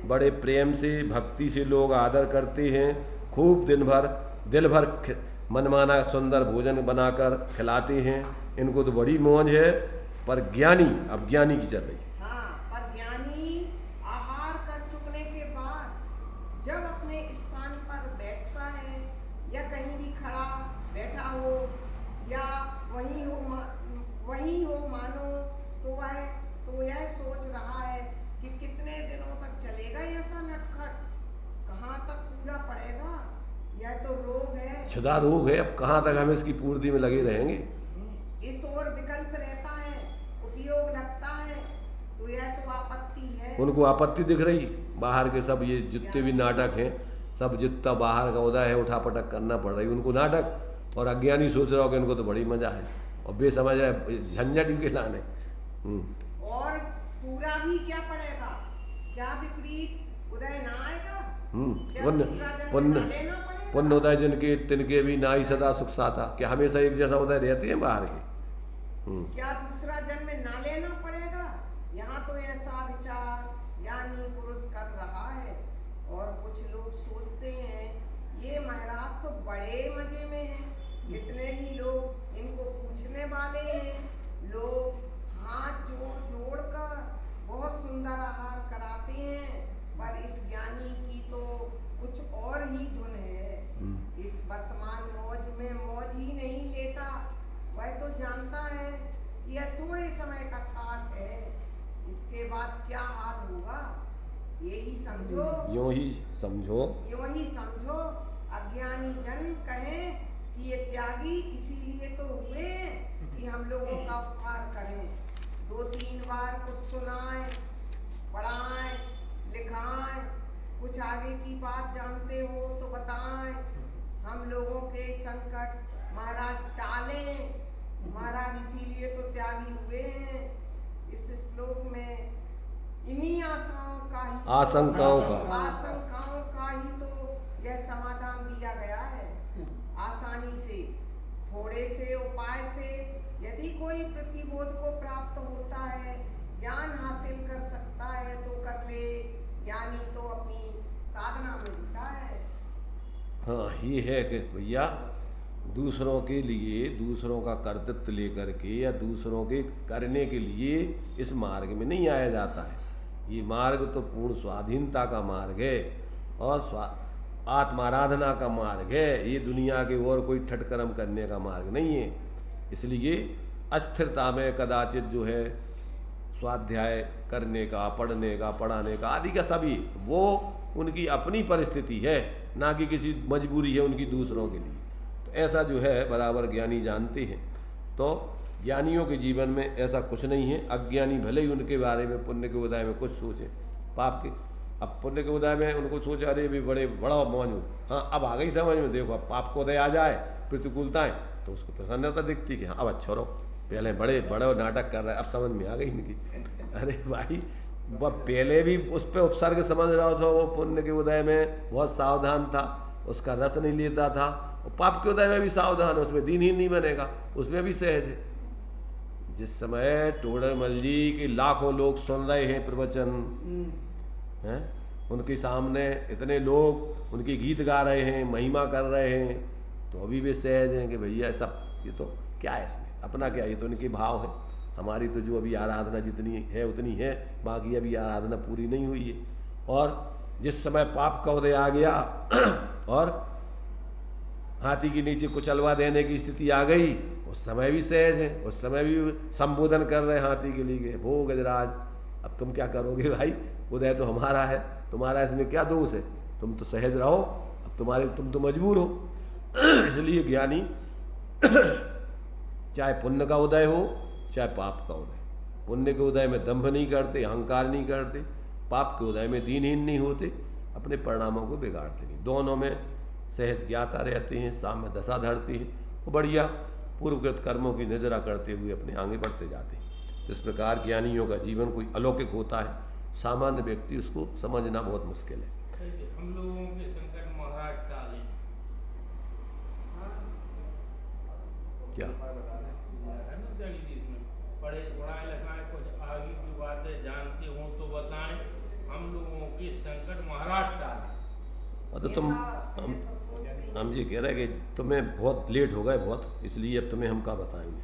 बड़े प्रेम से भक्ति से लोग आदर करते हैं, खूब दिल भर मनमाना सुंदर भोजन बनाकर खिलाते हैं, इनको तो बड़ी मौज है। पर ज्ञानी, अब ज्ञानी की चल रही, हाँ, पर ज्ञानी आहार कर चुकने के बाद जब अपने स्थान पर बैठता है या कहीं भी खड़ा बैठा हो या वहीं हो मानो, तो यह सोच रहा है कि कितने दिनों तक चलेगा ऐसा नटखट, कहाँ तक पूरा पड़ेगा, यह तो रोग है, छदा रोग है, अब कहाँ तक हम इसकी पूर्ति में लगे रहेंगे। इस ओर विकल्प रहता है, उपयोग लगता है, तो यह तो आपत्ति है। उनको आपत्ति दिख रही, बाहर के सब ये जितने भी नाटक हैं, सब जितना बाहर का उदय है उठापटक करना पड़ रही उनको नाटक, और अज्ञानी सोच रहा हो कि इनको तो बड़ी मजा है और बेसमझ है झंझट इनके लाने। और पूरा भी क्या पड़ेगा, क्या विपरीत उदय ना आएगा, पुण्य उदय जिनके तिनके भी ना ही सदा सुख साता, क्या हमेशा एक जैसा उदय रहते हैं बाहर के? क्या दूसरा जन्म ना लेना पड़ेगा? यहाँ तो ऐसा विचार ज्ञानी पुरुष कर रहा है और कुछ लोग सोचते हैं ये महाराज तो बड़े मजे में हैं, कितने ही लोग इनको पूछने वाले हैं, लोग हाथ जोड़ कर बहुत सुंदर आहार कराते हैं, पर इस ज्ञानी की तो कुछ और ही धुन है, इस वर्तमान मौज में मौज ही नहीं लेता, वह तो जानता है यह थोड़े समय का ठाठ है, इसके बाद क्या हाल होगा यही समझो, यूं ही समझो। अज्ञानी जन कहें कि ये त्यागी इसीलिए तो हुए कि हम लोगों का उपकार करें, 2-3 बार कुछ सुनाएं, पढ़ाएं, लिखाएं, कुछ आगे की बात जानते हो तो बताएं, हम लोगों के संकट महाराज टालें, महाराज इसीलिए तो त्यागी हुए हैं। इस श्लोक में इन्हीं आशंकाओं का ही तो यह समाधान दिया गया है। आसानी से, थोड़े से उपाय से यदि कोई प्रतिबोध को प्राप्त होता है, ज्ञान हासिल कर सकता है तो कर ले, ज्ञानी तो अपनी साधना में जुटा है। हाँ, ये है कि भैया दूसरों के लिए, दूसरों का कर्तृत्व लेकर के या दूसरों के करने के लिए इस मार्ग में नहीं आया जाता है। ये मार्ग तो पूर्ण स्वाधीनता का मार्ग है और आत्माराधना का मार्ग है, ये दुनिया के और कोई ठटकर्म करने का मार्ग नहीं है। इसलिए अस्थिरता में कदाचित जो है स्वाध्याय करने का, पढ़ने का, पढ़ाने का आदि का सभी वो उनकी अपनी परिस्थिति है, ना कि किसी मजबूरी है उनकी दूसरों के लिए। तो ऐसा जो है बराबर ज्ञानी जानते हैं। तो ज्ञानियों के जीवन में ऐसा कुछ नहीं है। अज्ञानी भले ही उनके बारे में पुण्य के उदय में कुछ सोचें, पाप के, अब पुण्य के उदय में उनको सोचा अरे भी बड़ा मौज हूँ, हाँ अब आ गई समझ में, देखो अब पाप को उदय आ जाए प्रतिकूलताएं तो उसको प्रसन्नता दिखती कि हाँ अब अच्छा रहो, पहले बड़े नाटक कर रहे हैं, अब समझ में आ गई इनकी। अरे भाई वह पहले भी उस पर उपसर्ग समझ रहा था, वो पुण्य के उदय में बहुत सावधान था, उसका रस नहीं लेता था, और पाप के उदय में भी सावधान है, उसमें दीनहीन नहीं बनेगा, उसमें भी सहज है। जिस समय टोडरमल जी के लाखों लोग सुन रहे हैं प्रवचन हैं, उनके सामने इतने लोग उनके गीत गा रहे हैं, महिमा कर रहे हैं, तो अभी भी सहज हैं कि भैया सब ये तो क्या है, इसमें अपना क्या, ये तो उनके भाव है, हमारी तो जो अभी आराधना जितनी है उतनी है, बाकी अभी आराधना पूरी नहीं हुई है। और जिस समय पाप का उदय आ गया और हाथी के नीचे कुचलवा देने की स्थिति आ गई, उस समय भी सहज है, उस समय भी संबोधन कर रहे हैं हाथी के लिए, भो गजराज अब तुम क्या करोगे भाई, उदय तो हमारा है, तुम्हारा इसमें क्या दोष है, तुम तो सहज रहो, अब तुम तो मजबूर हो। इसलिए ज्ञानी चाहे पुण्य का उदय हो चाहे पाप का उदय, पुण्य के उदय में दंभ नहीं करते, अहंकार नहीं करते, पाप के उदय में दीनहीन नहीं होते, अपने परिणामों को बिगाड़ते नहीं, दोनों में सहज ज्ञाता रहते हैं, साम्य दशा धरते हैं, वो बढ़िया पूर्वकृत कर्मों की नजरा करते हुए अपने आगे बढ़ते जाते हैं। इस प्रकार ज्ञानियों का जीवन कोई अलौकिक होता है, सामान्य व्यक्ति उसको समझना बहुत मुश्किल है। हम लोगों के शंकर महाराज टाले क्या पढ़े पढ़ाए लिखाए कुछ आगे की बातें जानते हो तो बताएं, हम लोगों के शंकर महाराज टाले। और तो हम जी कह रहे हैं कि तुम्हें बहुत लेट हो गए बहुत, इसलिए अब तुम्हें हम क्या बताएंगे,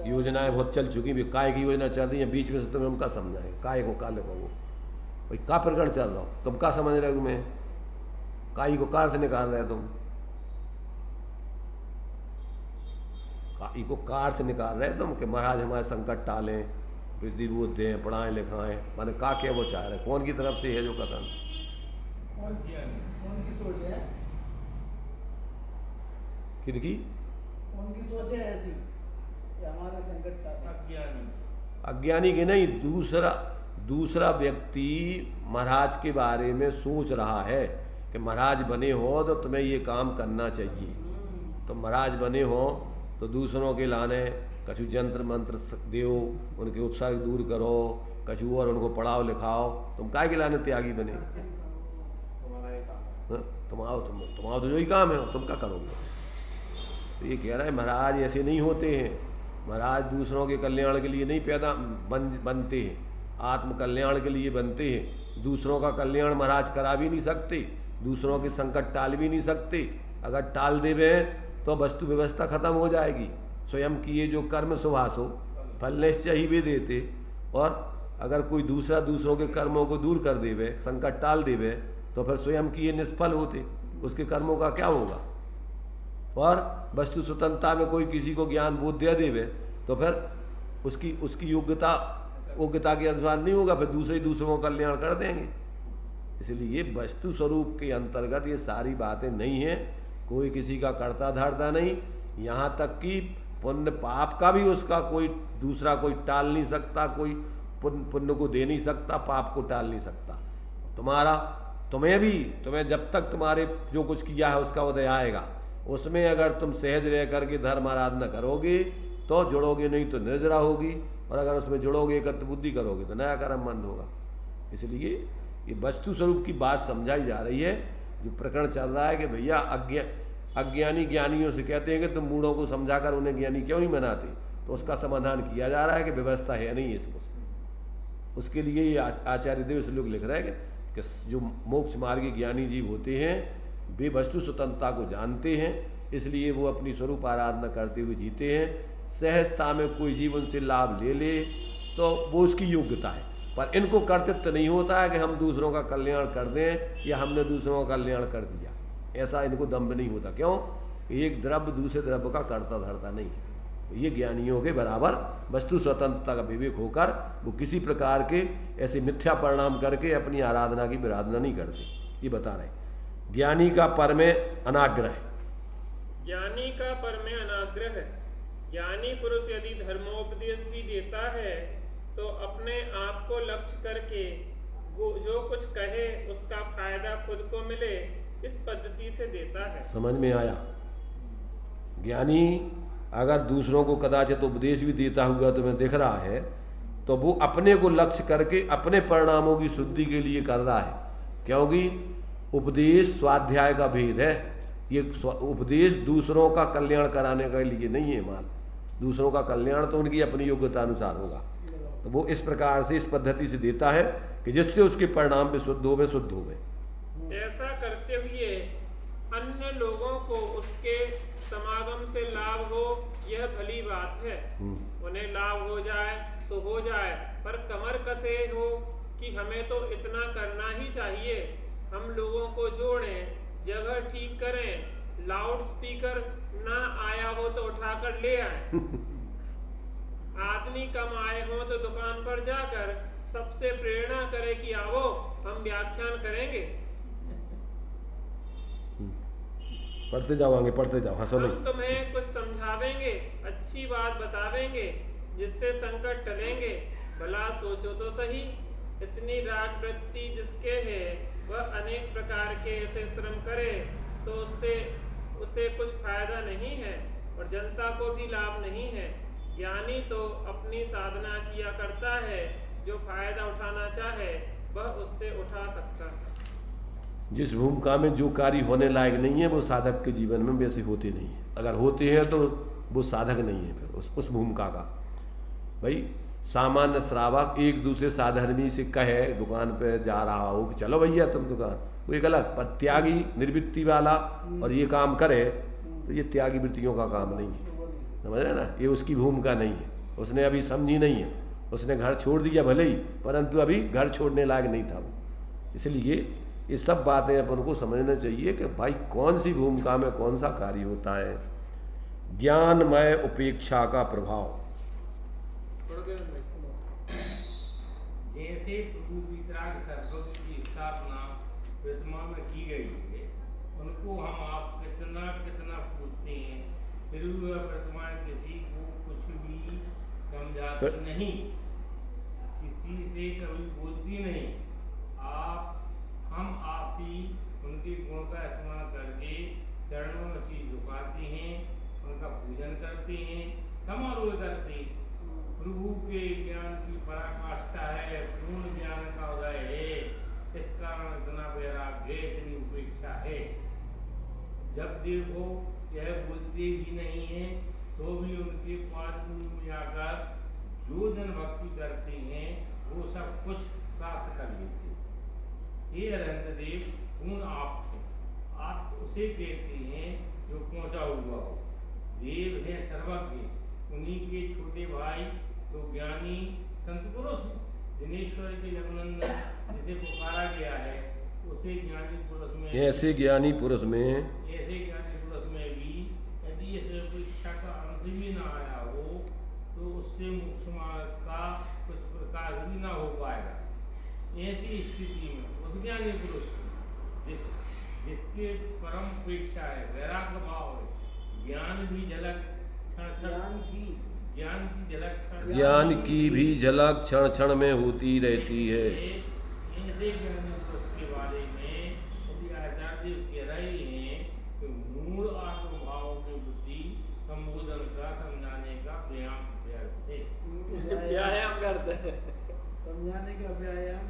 योजनाएं बहुत चल चुकी भी, काय की योजना चल रही है, बीच में से तुम्हें हम क्या समझाएंगे, काय को का लगाओ भाई, का प्रकरण चल रहा हो, तुम क्या समझ रहे हो, तुम्हें काई को कार से निकाल रहे हो, तुम काई को कार से निकाल रहे तुम कि महाराज हमारे संकट टालें, वृद्धि बोध दें, पढ़ाएं लिखाएं, माने का क्या वो चाह रहे, कौन की तरफ से है जो कथन, कौन की सोच है, किनकी कौन की सोच है ऐसी कि हमारा संकट का अज्ञानी की नहीं, दूसरा व्यक्ति महाराज के बारे में सोच रहा है कि महाराज बने हो तो तुम्हें ये काम करना चाहिए, तो महाराज बने हो तो दूसरों के लाने कछु यंत्र मंत्र दो, उनके उपसर्ग दूर करो, कछु और उनको पढ़ाओ लिखाओ, तुम काय के लाने त्यागी बने, तुम्हारा तो जो ही काम है, तुम क्या करोगे। तो ये कह रहा है महाराज ऐसे नहीं होते हैं, महाराज दूसरों के कल्याण के लिए नहीं पैदा बनते हैं, आत्म कल्याण के लिए बनते हैं, दूसरों का कल्याण महाराज करा भी नहीं सकते, दूसरों के संकट टाल भी नहीं सकते, अगर टाल देवे तो वस्तु व्यवस्था खत्म हो जाएगी, स्वयं किए जो कर्म सुभाषो फल निश्चय ही भी देते, और अगर कोई दूसरों के कर्मों को दूर कर देवे, संकट टाल देवे, तो फिर स्वयं किए निष्फल होते, उसके कर्मों का क्या होगा। और वस्तु स्वतंत्रता में कोई किसी को ज्ञान बोध दे देवे तो फिर उसकी योग्यता के अनुसार नहीं होगा, फिर दूसरों का कल्याण कर देंगे। इसलिए ये वस्तु स्वरूप के अंतर्गत ये सारी बातें नहीं है, कोई किसी का करता धरता नहीं, यहाँ तक कि पुण्य पाप का भी उसका कोई दूसरा कोई टाल नहीं सकता, कोई पुण्य को दे नहीं सकता, पाप को टाल नहीं सकता। तुम्हें जब तक तुम्हारे जो कुछ किया है उसका उदय आएगा, उसमें अगर तुम सहज रह करके धर्म आराधना करोगे तो जुड़ोगे, नहीं तो निर्जरा होगी, और अगर उसमें जुड़ोगे एकत्र बुद्धि करोगे तो नया कर्म बंद होगा। इसलिए ये वस्तु स्वरूप की बात समझाई जा रही है। जो प्रकरण चल रहा है कि भैया अज्ञानी ज्ञानियों से कहते हैं कि तुम मूढ़ों को समझाकर उन्हें ज्ञानी क्यों नहीं बनाते, तो उसका समाधान किया जा रहा है कि व्यवस्था है नहीं है उसके लिए ये आचार्य देव श्लोक लिख रहे हैं कि जो मोक्ष मार्गी ज्ञानी जीव होते हैं वे वस्तु स्वतंत्रता को जानते हैं, इसलिए वो अपनी स्वरूप आराधना करते हुए जीते हैं। सहजता में कोई जीवन से लाभ ले ले तो वो उसकी योग्यता है, पर इनको कर्तृत्व नहीं होता है कि हम दूसरों का कल्याण कर दें या हमने दूसरों का कल्याण कर दिया, ऐसा इनको दम्भ नहीं होता। क्यों? एक द्रव्य दूसरे द्रव्य का करता धरता नहीं। तो ये ज्ञानियों के बराबर वस्तु स्वतंत्रता का विवेक होकर वो किसी प्रकार के ऐसे मिथ्या परिणाम करके अपनी आराधना की विराधना नहीं करते। ये बता रहे ज्ञानी का पर में अनाग्रह, ज्ञानी का पर में अनाग्रह। ज्ञानी पुरुष यदि धर्मोपदेश भी देता है तो अपने आप को लक्ष्य करके वो जो कुछ कहे उसका फायदा खुद को मिले, इस पद्धति से देता है। समझ में आया? ज्ञानी अगर दूसरों को कदाचित उपदेश भी देता हुआ तुम्हें दिख रहा है, तो वो अपने को लक्ष्य करके अपने परिणामों की शुद्धि के लिए कर रहा है, क्योंकि उपदेश स्वाध्याय का भेद है। ये उपदेश दूसरों का कल्याण कराने के लिए नहीं है माल, दूसरों का कल्याण तो उनकी अपनी योग्यता अनुसार होगा। तो वो इस प्रकार से, इस पद्धति से देता है कि जिससे उसके परिणाम भी शुद्ध हो गए। ऐसा करते हुए अन्य लोगों को उसके समागम से लाभ हो, यह भली बात है। उन्हें लाभ हो जाए तो हो जाए, पर कमर कसे हो कि हमें तो इतना करना ही चाहिए। हम लोगों को जोड़ें, जगह ठीक करें, लाउड स्पीकर ना आया हो तो उठाकर ले आए। आदमी कम आए हो तो दुकान पर जाकर सबसे प्रेरणा करे कि आओ हम व्याख्यान करेंगे। पढ़ते जाओ, आगे पढ़ते जाओ, हंसो नहीं। हम तुम्हें कुछ समझावेंगे, अच्छी बात बतावेंगे, जिससे संकट टलेंगे। भला सोचो तो सही, इतनी राग वृत्ति जिसके है वह अनेक प्रकार के ऐसे श्रम करे तो उससे कुछ फायदा नहीं है और जनता को भी लाभ नहीं है। ज्ञानी तो अपनी साधना किया करता है, जो फायदा उठाना चाहे वह उससे उठा सकता है। जिस भूमिका में जो कार्य होने लायक नहीं है वो साधक के जीवन में वैसे होते नहीं है। अगर होते हैं तो वो साधक नहीं है फिर उस भूमिका का। भाई सामान्य श्रावक एक दूसरे साधर्मी से कहे, दुकान पे जा रहा हो कि चलो भैया तुम दुकान, वो एक अलग, पर त्यागी निर्वृत्ति वाला और ये काम करे तो ये त्यागी वृत्तियों का काम नहीं है, समझ रहे ना? ये उसकी भूमिका नहीं है, उसने अभी समझी नहीं है। उसने घर छोड़ दिया भले ही, परंतु अभी घर छोड़ने लायक नहीं था वो। इसलिए ये सब बातें अपन को समझना चाहिए कि भाई कौन सी भूमिका में कौन सा कार्य होता है। ज्ञानमय उपेक्षा का प्रभाव। जैसे प्रभु वितराग सर्वज्ञ की स्थापना प्रतिमा में की गई है, उनको हम आप कितना कितना पूछते हैं, फिर भी वह प्रतिमा किसी को कुछ भी समझाती नहीं, किसी से कभी बोलती नहीं। हम आप ही उनके गुण का स्मरण करके चरणों में शीश झुकाते हैं, उनका पूजन करते हैं, समारोह करते। प्रभु के ज्ञान की पराकाष्ठा है, पूर्ण ज्ञान का उदय है, इस कारण इतना वैराग्य, इतनी उपेक्षा है। जब देखो यह बोलते भी नहीं है तो भी उनके पास में आकर जो जन भक्ति करते हैं वो सब कुछ प्राप्त कर लेते। हे अरहंत देव, पूर्ण आप हैं, आप उसे कहते हैं जो पहुंचा हुआ हो। देव है सर्वज्ञ, उन्हीं के छोटे भाई तो ज्ञानी संत पुरुष हैं। दिनेश्वर के जगनंदन जिसे पुकारा गया है, उसे ज्ञानी पुरुष में, ऐसे ज्ञानी पुरुष में भी यदि इस परीक्षा का अंत भी ना आया हो तो उससे मोक्ष मार्ग का कुछ प्रकाश भी ना हो पाएगा। ऐसी स्थिति में उस ज्ञानी पुरुष जिसके परम उपेक्षा है, वैराग्य भाव है, ज्ञान की भी झलक क्षण क्षण में होती रहती है। ऐसे ज्ञानी पुरुष के बारे में यदि आचार्य कह रहे हैं तो मूल आत्मभाव के प्रति संबोधन का समझाने का व्यायाम करते हैं, समझाने का व्यायाम।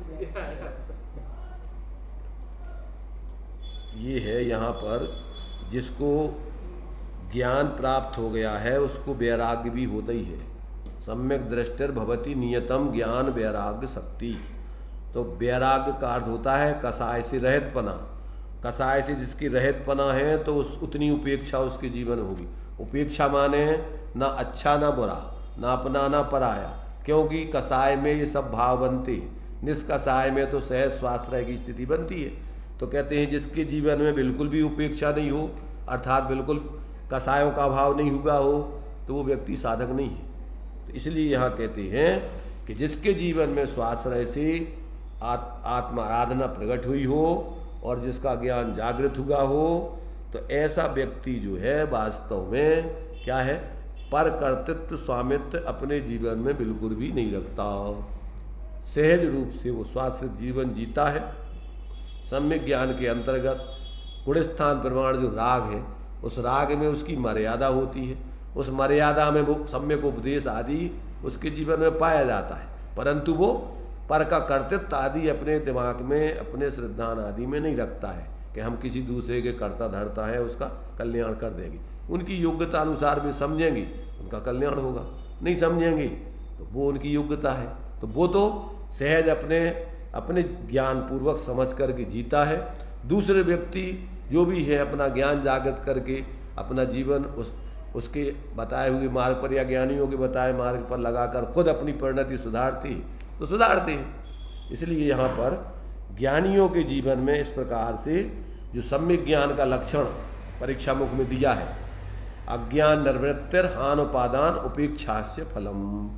ये है यहाँ पर जिसको ज्ञान प्राप्त हो गया है उसको वैराग्य भी होता ही है। सम्यक दृष्टिर भवति नियतम ज्ञान वैराग्य शक्ति। तो वैराग्य का अर्थ होता है कसाय से रहितपना। कसाय से जिसकी रहितपना है तो उतनी उपेक्षा उसके जीवन में होगी। उपेक्षा माने ना अच्छा ना बुरा, ना अपना ना पराया, क्योंकि कसाय में ये सब भाव बनते हैं। निष्कसाय में तो सहज स्वाश्रय की स्थिति बनती है। तो कहते हैं जिसके जीवन में बिल्कुल भी उपेक्षा नहीं हो, अर्थात बिल्कुल कसायों का भाव नहीं हुआ हो, तो वो व्यक्ति साधक नहीं है। तो इसलिए यहाँ कहते हैं कि जिसके जीवन में स्वाश्रय से आत्म आराधना प्रकट हुई हो और जिसका ज्ञान जागृत हुआ हो, तो ऐसा व्यक्ति जो है वास्तव में क्या है, पर कर्तृत्व स्वामित्व अपने जीवन में बिल्कुल भी नहीं रखता। सहज रूप से वो स्वास्थ्य जीवन जीता है। सम्यक ज्ञान के अंतर्गत गुणस्थान प्रमाण जो राग है, उस राग में उसकी मर्यादा होती है, उस मर्यादा में वो सम्यक उपदेश आदि उसके जीवन में पाया जाता है, परंतु वो पर का कर्तृत्व आदि अपने दिमाग में, अपने श्रद्धान आदि में नहीं रखता है कि हम किसी दूसरे के कर्ता धर्ता है उसका कल्याण कर देंगे। उनकी योग्यता अनुसार भी समझेंगे उनका कल्याण होगा, नहीं समझेंगे तो वो उनकी योग्यता है। तो वो तो सहज अपने अपने ज्ञान पूर्वक समझ करके जीता है। दूसरे व्यक्ति जो भी है अपना ज्ञान जागृत करके अपना जीवन उसके बताए हुए मार्ग पर या ज्ञानियों के बताए मार्ग पर लगाकर खुद अपनी परिणति सुधारती तो सुधारते हैं। इसलिए यहाँ पर ज्ञानियों के जीवन में इस प्रकार से जो सम्यक ज्ञान का लक्षण परीक्षा मुख में दिया है, अज्ञान निर्वृत्तिर हानोपादान उपेक्षास्य फलम।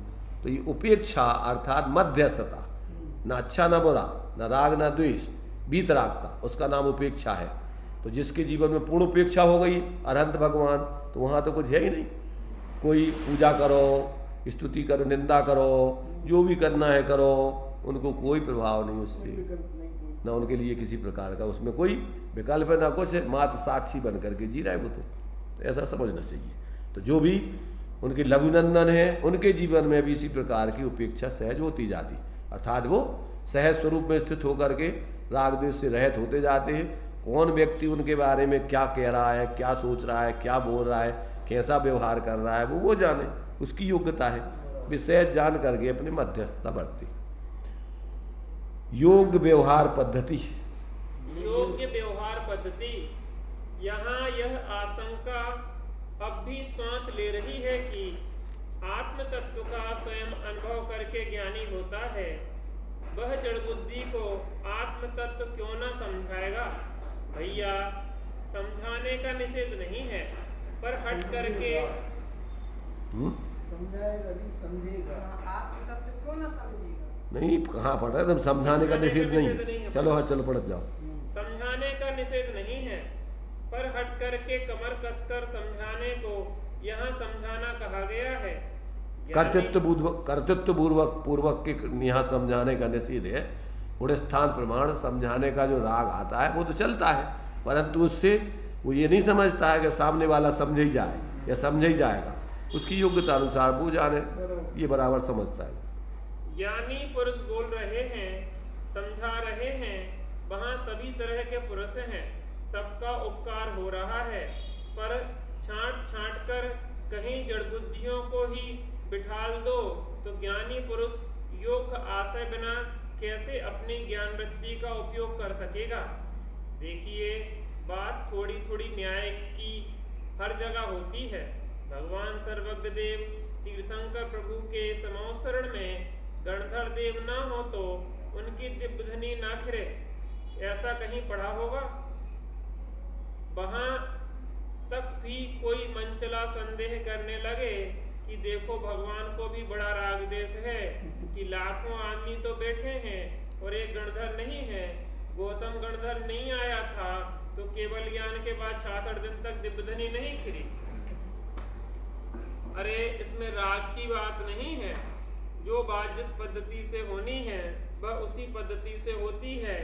तो ये उपेक्षा अर्थात मध्यस्थता, न अच्छा न बुरा, न राग न द्वेष, वीतरागता, उसका नाम उपेक्षा है। तो जिसके जीवन में पूर्ण उपेक्षा हो गई अरहंत भगवान, तो वहाँ तो कुछ है ही नहीं। कोई पूजा करो, स्तुति करो, निंदा करो, जो भी करना है करो, उनको कोई प्रभाव नहीं उससे, ना उनके लिए किसी प्रकार का उसमें कोई विकल्प है ना कुछ है, मात्र साक्षी बन करके जी रहा है वो तो ऐसा समझना चाहिए। तो जो भी उनके लघुनंदन हैं उनके जीवन में भी इसी प्रकार की उपेक्षा सहज होती जाती, अर्थात वो सहज स्वरूप में स्थित होकर के राग द्वेष से रहित होते जाते हैं। कौन व्यक्ति उनके बारे में क्या कह रहा है, क्या सोच रहा है, क्या बोल रहा है, कैसा व्यवहार कर रहा है, वो जाने, उसकी योग्यता है। वे सहज जान करके अपनी मध्यस्थता बढ़ती। योग व्यवहार पद्धति, योग्य व्यवहार पद्धति। यहाँ यह आशंका अब भी श्वास ले रही है कि आत्म तत्व का स्वयं अनुभव करके ज्ञानी होता है, वह जड़ बुद्धि को आत्म तत्व क्यों न समझाएगा। भैया, समझाने का निषेध नहीं है, पर हट करके समझाएगा नहीं समझेगा। आत्म तत्व क्यों न समझेगा? नहीं कहाँ पढ़ रहे तुम, समझाने का निषेध नहीं। चलो हाँ चलो पढ़ जाओ। समझाने का निषेध नहीं है, पर हट करके कमर कसकर समझाने को यहाँ समझाना कहा गया है। कर्तृत्व पूर्वक के यहाँ समझाने का निषेध है। गुणस्थान प्रमाण समझाने का जो राग आता है वो तो चलता है, परंतु उससे वो ये नहीं समझता है कि सामने वाला समझ ही जाए या समझ ही जाएगा, उसकी योग्यता अनुसार वो जाने, ये बराबर समझता है। ज्ञानी पुरुष बोल रहे हैं, समझा रहे हैं, वहाँ सभी तरह के पुरुष हैं, सबका उपकार हो रहा है, पर छांट छांट कर कहीं जड़ बुद्धियों को ही बिठाल दो तो ज्ञानी पुरुष योग आशय बिना कैसे अपनी ज्ञान वृत्ति का उपयोग कर सकेगा। देखिए, बात थोड़ी थोड़ी न्याय की हर जगह होती है। भगवान सर्वज्ञ देव तीर्थंकर प्रभु के समोसरण में गणधर देव न हो तो उनकी दिव्यधनी ना खिरे, ऐसा कहीं पढ़ा होगा? वहां तक भी कोई मनचला संदेह करने लगे कि देखो भगवान को भी बड़ा राग देश है कि लाखों आदमी तो बैठे हैं और एक गणधर नहीं है। गौतम गणधर नहीं आया था तो केवल ज्ञान के बाद 66 दिन तक दिव्यधनी नहीं खिरी। अरे इसमें राग की बात नहीं है, जो बात जिस पद्धति से होनी है वह उसी पद्धति से होती है।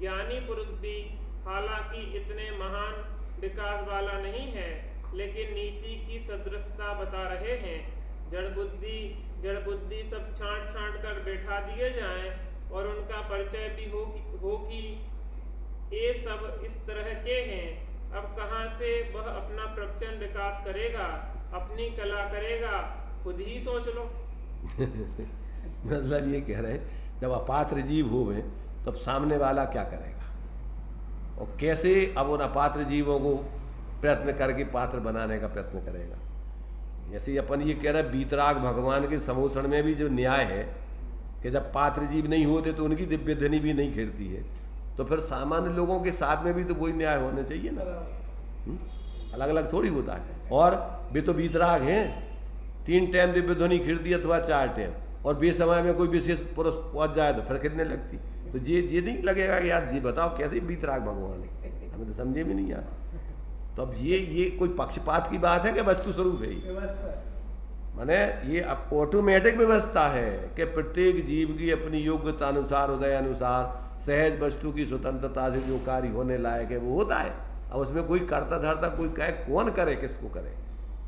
ज्ञानी पुरुष भी हालांकि इतने महान विकास वाला नहीं है, लेकिन नीति की सदृशता बता रहे हैं। जड़ बुद्धि सब छांट छांट कर बैठा दिए जाएं और उनका परिचय भी हो कि ये सब इस तरह के हैं। अब कहाँ से वह अपना प्रवचन विकास करेगा, अपनी कला करेगा, खुद ही सोच लो। मतलब ये कह रहे हैं जब अपात्र जीव होवे तब सामने वाला क्या करेगा और कैसे अब उन अपात्र जीवों को प्रयत्न करके पात्र बनाने का प्रयत्न करेगा। जैसे अपन ये कह रहे हैं वीतराग भगवान के समोषण में भी जो न्याय है कि जब पात्र जीव नहीं होते तो उनकी दिव्य धनी भी नहीं खिड़ती है, तो फिर सामान्य लोगों के साथ में भी तो वही न्याय होना चाहिए ना। अलग अलग थोड़ी होता है। और वे तो वीतराग हैं, 3 टाइम दिव्य ध्वनि खिड़ती अथवा 4 टाइम, और बेसमय में कोई विशेष पुरुष पहुंच जाए तो फिर खिड़ने लगती। तो ये नहीं लगेगा कि यार जी बताओ कैसे वीतराग भगवान है, हमें तो समझे भी नहीं आता। तो अब ये कोई पक्षपात की बात है कि वस्तु स्वरूप है? माने ये अब ऑटोमेटिक व्यवस्था है कि प्रत्येक जीव की अपनी योग्यता अनुसार, उदय अनुसार, सहज वस्तु की स्वतंत्रता से जो कार्य होने लायक है वो होता है। अब उसमें कोई करता धरता कोई कहे, कौन करे, किसको करे।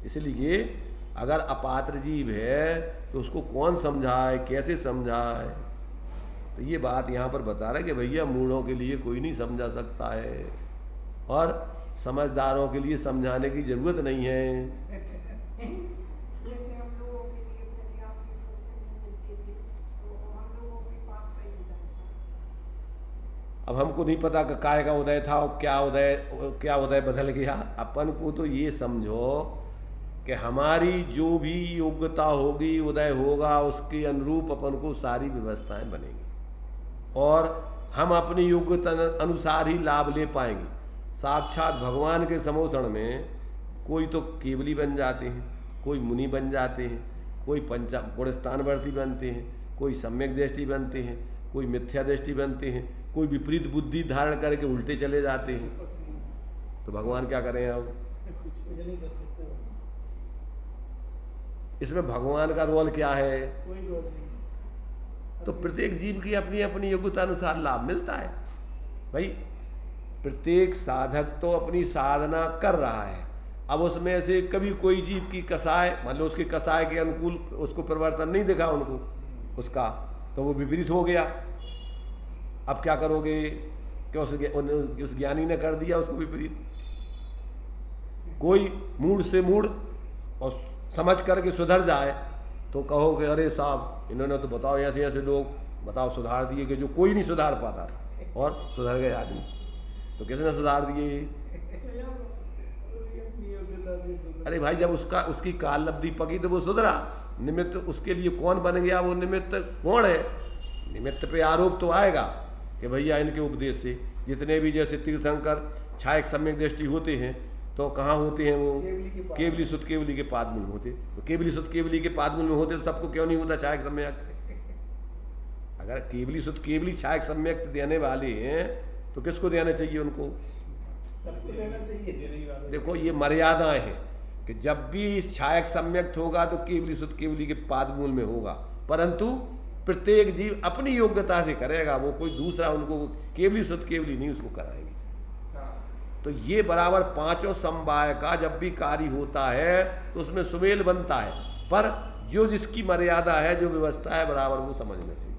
इसलिए अगर अपात्र जीव है तो उसको कौन समझाए, कैसे समझाए। तो ये बात यहाँ पर बता रहा है कि भैया मूढ़ों के लिए कोई नहीं समझा सकता है और समझदारों के लिए समझाने की जरूरत नहीं है। जैसे हम लोगों के लिए पर्याप्त सोचने मिलती थी, तो हम लोगों के पास नहीं होता। अब हमको नहीं पता कि काय का उदय था और क्या उदय बदल गया। अपन को तो ये समझो कि हमारी जो भी योग्यता होगी, उदय होगा, उसके अनुरूप अपन को सारी व्यवस्थाएं बनेंगी और हम अपनी योग्यता अनुसार ही लाभ ले पाएंगे। साक्षात भगवान के समोषण में कोई तो केवली बन जाते हैं, कोई मुनि बन जाते हैं, कोई पुरस्थानवर्ती बनते हैं, कोई सम्यक दृष्टि बनते हैं, कोई मिथ्या दृष्टि बनते हैं, कोई विपरीत बुद्धि धारण करके उल्टे चले जाते हैं। तो भगवान क्या करें अब? कुछ नहीं कर सकते। इसमें भगवान का रोल क्या है? कोई रोल नहीं। तो प्रत्येक जीव की अपनी अपनी योग्यता अनुसार लाभ मिलता है। भाई प्रत्येक साधक तो अपनी साधना कर रहा है, अब उसमें से कभी कोई जीव की कसाय, मान लो उसके कसाय के अनुकूल उसको परिवर्तन नहीं दिखा उनको उसका, तो वो विपरीत हो गया। अब क्या करोगे कि उस ज्ञानी ने कर दिया उसको विपरीत। कोई मूड से मूड और समझ करके सुधर जाए तो कहोगे अरे साहब इन्होंने तो बताओ ऐसे ऐसे लोग बताओ सुधार दिए कि जो कोई नहीं सुधार पाता था और सुधर गए आदमी। तो किसने सुधार दिए? अरे भाई जब उसकी काल लब्धि पकी तो वो सुधरा, निमित्त उसके लिए कौन बन गया, वो निमित्त कौन है? निमित्त पे आरोप तो आएगा कि भैया इनके उपदेश से जितने भी जैसे तीर्थंकर छायक सम्यक दृष्टि होते हैं तो कहाँ होते हैं? वो केवली सुत केवली के पादमूल में होते। तो केवली सुत केवली के पादमूल में होते तो सबको क्यों नहीं होता छायक सम्यक? अगर केवली सुत केवली छायक सम्यक देने वाले हैं तो किसको देना चाहिए? उनको सबको देना चाहिए। देखो ये मर्यादाएं हैं कि जब भी छायक सम्यक होगा तो केवली सुत केवली के पादमूल में होगा, परंतु प्रत्येक जीव अपनी योग्यता से करेगा, वो कोई दूसरा उनको केवली सुत केवली नहीं उसको कराएंगे। तो ये बराबर पांचों समवाय का जब भी कार्य होता है तो उसमें सुमेल बनता है, पर जो जिसकी मर्यादा है, जो व्यवस्था है, बराबर वो समझना चाहिए।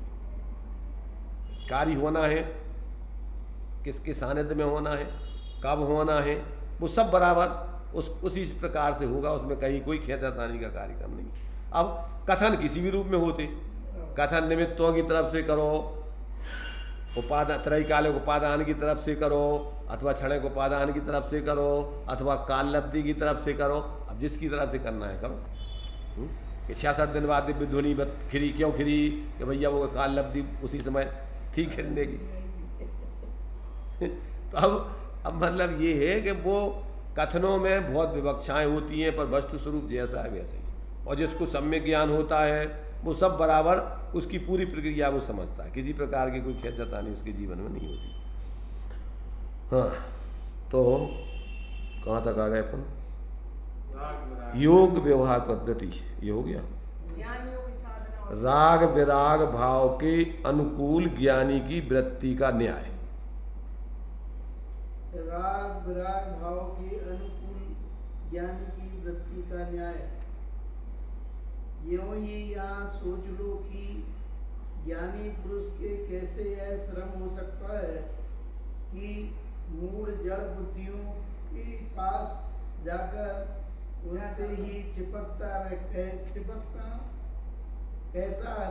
कार्य होना है, किसके सानिध्य में होना है, कब होना है, वो सब बराबर उसी प्रकार से होगा। उसमें कहीं कोई खींचातानी का कार्यक्रम नहीं। अब कथन किसी भी रूप में होते, कथन निमित्तों की तरफ से करो, त्रैकालिक उपादान की तरफ से करो, अथवा क्षणिक उपादान की तरफ से करो, अथवा काल लब्धि की तरफ से करो। अब जिसकी तरफ से करना है करो। 66 दिन बाद दिव्य ध्वनि खिरी, क्यों खिरी? कि भैया वो काल लब्धि उसी समय थी खिरने की। तो अब मतलब ये है कि वो कथनों में बहुत विवक्षाएं होती हैं, पर वस्तु स्वरूप जैसा है वैसा ही। और जिसको सम्यक ज्ञान होता है वो सब बराबर उसकी पूरी प्रक्रिया वो समझता है, किसी प्रकार की कोई खींचतानी उसके जीवन में नहीं होती। हाँ, तो कहाँ तक आ गए अपन? योग व्यवहार पद्धति ये हो गया। राग विराग भाव के अनुकूल ज्ञानी की वृत्ति का न्याय। राग विराग भाव के अनुकूल ज्ञानी की वृत्ति का न्याय। यूं ही यहाँ सोच लो कि ज्ञानी पुरुष के कैसे यह श्रम हो सकता है कि मूढ़ जड़ बुद्धियों के पास जाकर उनसे ही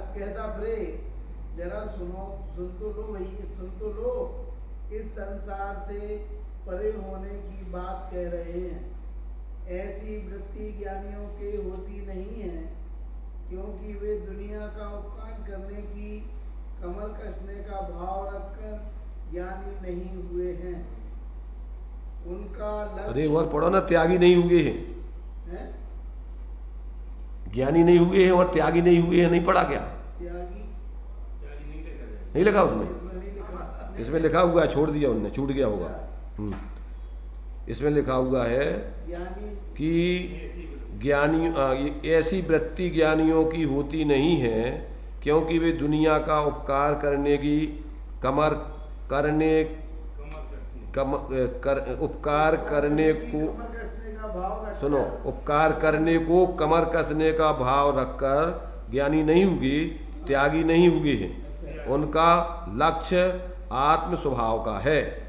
कहता फिरे, जरा सुन तो लो, इस संसार से परे होने की बात कह रहे हैं। ऐसी वृत्ति ज्ञानियों के होती नहीं है, क्योंकि वे दुनिया का उपकार करने की कमर कसने का भाव रखकर ज्ञानी नहीं हुए हैं। उनका लक्ष्य, अरे और पढ़ो ना, त्यागी नहीं हुए हैं, ज्ञानी नहीं हुए हैं और त्यागी नहीं हुए हैं। नहीं पढ़ा क्या? त्यागी नहीं लिखा उसमें? इसमें लिखा हुआ है, छोड़ दिया उनने, छूट गया होगा। इसमें लिखा हुआ है ज्ञानी कि ऐसी वृत्ति ज्ञानियों की होती नहीं है, क्योंकि वे दुनिया का उपकार करने की उपकार करने को कमर कसने का भाव रखकर, सुनो, उपकार करने को कमर कसने का भाव रखकर ज्ञानी नहीं हुए, त्यागी नहीं हुए हैं। उनका लक्ष्य आत्म स्वभाव का है।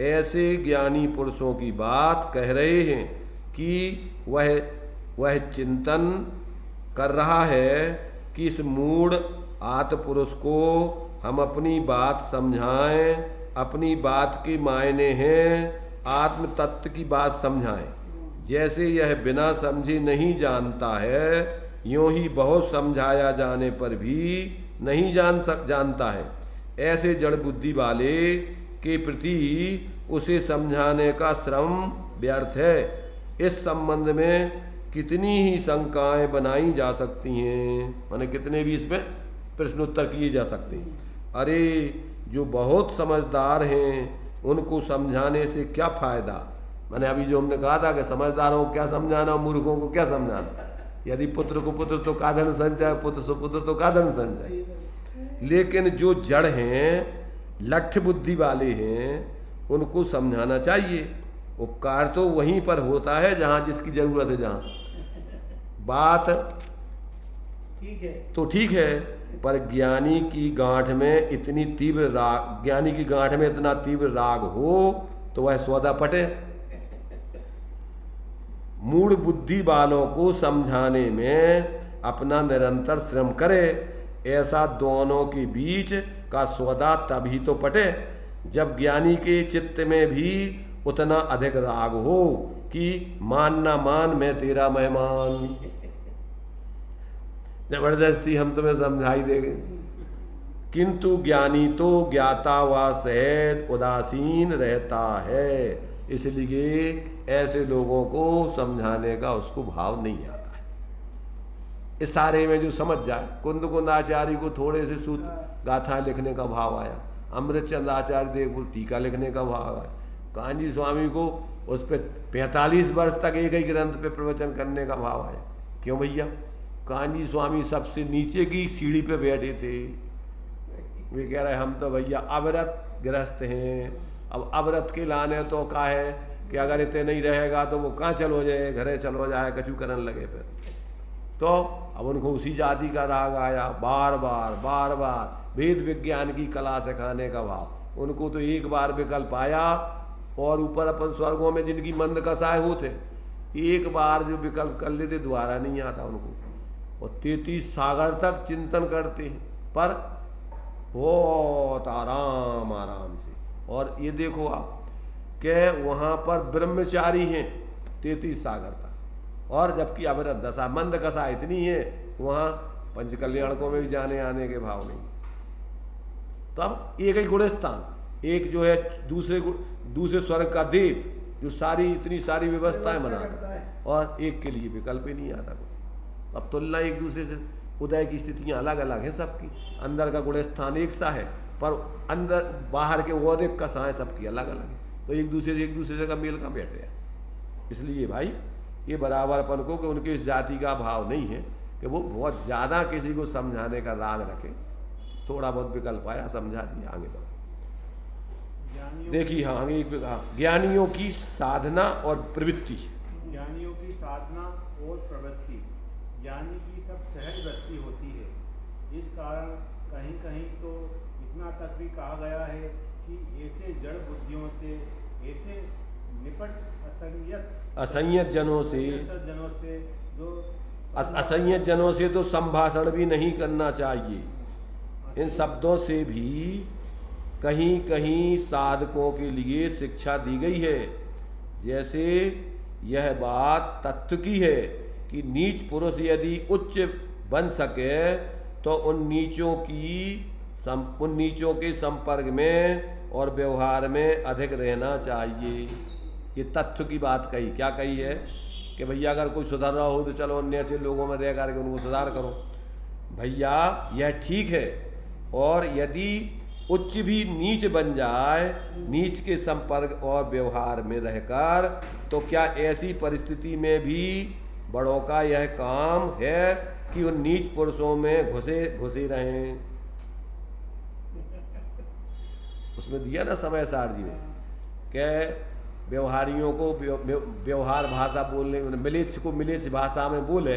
ऐसे ज्ञानी पुरुषों की बात कह रहे हैं कि वह चिंतन कर रहा है कि इस मूढ़ आत्म पुरुष को हम अपनी बात समझाएं, अपनी बात के मायने हैं आत्म तत्व की बात समझाएं। जैसे यह बिना समझे नहीं जानता है, यूं ही बहुत समझाया जाने पर भी नहीं जानता है। ऐसे जड़ बुद्धि वाले के प्रति उसे समझाने का श्रम व्यर्थ है। इस संबंध में कितनी ही शंकाएं बनाई जा सकती हैं, माने कितने भी इसमें प्रश्नोत्तर किए जा सकते हैं। अरे जो बहुत समझदार हैं उनको समझाने से क्या फायदा। मैंने अभी जो हमने कहा था कि समझदारों को क्या समझाना, मूर्खों को क्या समझाना। यदि पुत्र को पुत्र तो का धन संचय, पुत्र से पुत्र तो का धन संचय। लेकिन जो जड़ हैं, लठ बुद्धि वाले हैं, उनको समझाना चाहिए। उपकार तो वहीं पर होता है जहाँ जिसकी जरूरत है। जहाँ बात ठीक है तो ठीक है, पर ज्ञानी की गांठ में इतनी तीव्र राग, ज्ञानी की गांठ में इतना तीव्र राग हो तो वह सौदा पटे। मूढ़ बुद्धि वालों को समझाने में अपना निरंतर श्रम करे। ऐसा दोनों के बीच का सौदा तभी तो पटे जब ज्ञानी के चित्त में भी उतना अधिक राग हो कि मान ना मान मैं तेरा मेहमान। जबरदस्ती हम तुम्हें समझाई देंगे, किंतु ज्ञानी तो ज्ञाता व सहज उदासीन रहता है। इसलिए ऐसे लोगों को समझाने का उसको भाव नहीं आता है। इस सारे में जो समझ जाए, कुंद कुंदाचार्य को थोड़े से सूत्र गाथाएं लिखने का भाव आया, अमृतचंद आचार्य देव को टीका लिखने का भाव आया, कान्जी स्वामी को उस पर 45 वर्ष तक एक ही ग्रंथ पे प्रवचन करने का भाव आया। क्यों भैया? कान्जी स्वामी सबसे नीचे की सीढ़ी पे बैठे थे। वे कह रहे हम तो भैया अवरत गृहस्थ हैं, अब अवरत के लाने तो का है कि अगर इतने नहीं रहेगा तो वो कहाँ चलो जाए, घरे चलो जाए, कचू करने लगे। फिर तो अब उनको उसी जाति का राग आया, बार बार वेद विज्ञान की कला सिखाने का भाव। उनको तो एक बार विकल्प आया, और ऊपर अपन स्वर्गों में जिनकी मंद कसाय होते, एक बार जो विकल्प कर लेते दोबारा नहीं आता उनको, और 33 सागर तक चिंतन करते हैं, पर बहुत आराम से। और ये देखो आप कि वहाँ पर ब्रह्मचारी हैं 33 सागर तक, और जबकि अवरत दशा मंद कसा इतनी है, वहाँ पंचकल्याणकों में भी जाने आने के भाव नहीं। तब एक ही गुणस्थान, एक जो है दूसरे स्वर्ग का देव जो इतनी सारी व्यवस्थाएं बनाता है, और एक के लिए विकल्प ही नहीं आता कुछ। अब तुलना एक दूसरे से, उदय की स्थितियां अलग अलग हैं सबकी, अंदर का गुणस्थान एक सा है, पर अंदर बाहर के औदिक कसाएं सबकी अलग अलग है। तो एक दूसरे से का मेल का बैठ गया। इसलिए भाई ये बराबरपन को कि उनके इस जाति का भाव नहीं है कि वो बहुत ज़्यादा किसी को समझाने का राग रखे। थोड़ा बहुत विकल्प आया, समझा दिया, आगे बढ़ो। देखिए हाँ आगे एक ज्ञानियों की साधना और प्रवृत्ति। ज्ञानियों की साधना और प्रवृत्ति, ज्ञानी की सब सहज वृत्ति होती है। इस कारण कहीं कहीं तो इतना तक भी कहा गया है कि ऐसे जड़ बुद्धियों से, ऐसे निपट असंयत जनों से जो असंयत जनों से तो संभाषण भी नहीं करना चाहिए। इन शब्दों से भी कहीं कहीं साधकों के लिए शिक्षा दी गई है। जैसे यह बात तत्व की है कि नीच पुरुष यदि उच्च बन सके तो उन नीचों के संपर्क में और व्यवहार में अधिक रहना चाहिए। ये तत्व की बात कही। क्या कही है कि भैया अगर कोई सुधर रहा हो तो चलो अन्य अच्छे लोगों में रह करके उनको सुधार करो। भैया यह ठीक है, और यदि उच्च भी नीच बन जाए, नीच के संपर्क और व्यवहार में रहकर, तो क्या ऐसी परिस्थिति में भी बड़ों का यह काम है कि उन नीच पुरुषों में घुसे रहें? उसमें दिया ना समय सार जी में, क्या व्यवहारियों को व्यवहार भाषा बोलने, मिलेच्छ को मिलेच्छ भाषा में बोले,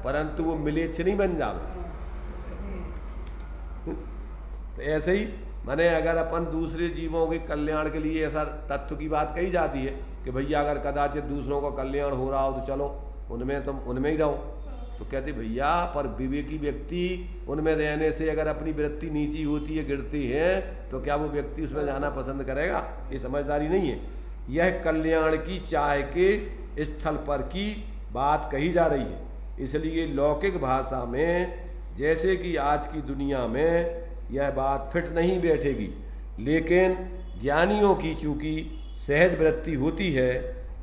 परंतु वो मिलेच्छ नहीं बन जावे। तो ऐसे ही माने अगर अपन दूसरे जीवों के कल्याण के लिए ऐसा तत्व की बात कही जाती है कि भैया अगर कदाचित दूसरों का कल्याण हो रहा हो तो चलो उनमें, तुम उनमें ही रहो, तो कहते भैया पर विवेकी व्यक्ति उनमें रहने से अगर अपनी वृत्ति नीची होती है, गिरती है, तो क्या वो व्यक्ति उसमें जाना पसंद करेगा? ये समझदारी नहीं है। यह कल्याण की चाह के स्थल पर की बात कही जा रही है। इसलिए लौकिक भाषा में जैसे कि आज की दुनिया में यह बात फिट नहीं बैठेगी, लेकिन ज्ञानियों की चूंकि सहज वृत्ति होती है,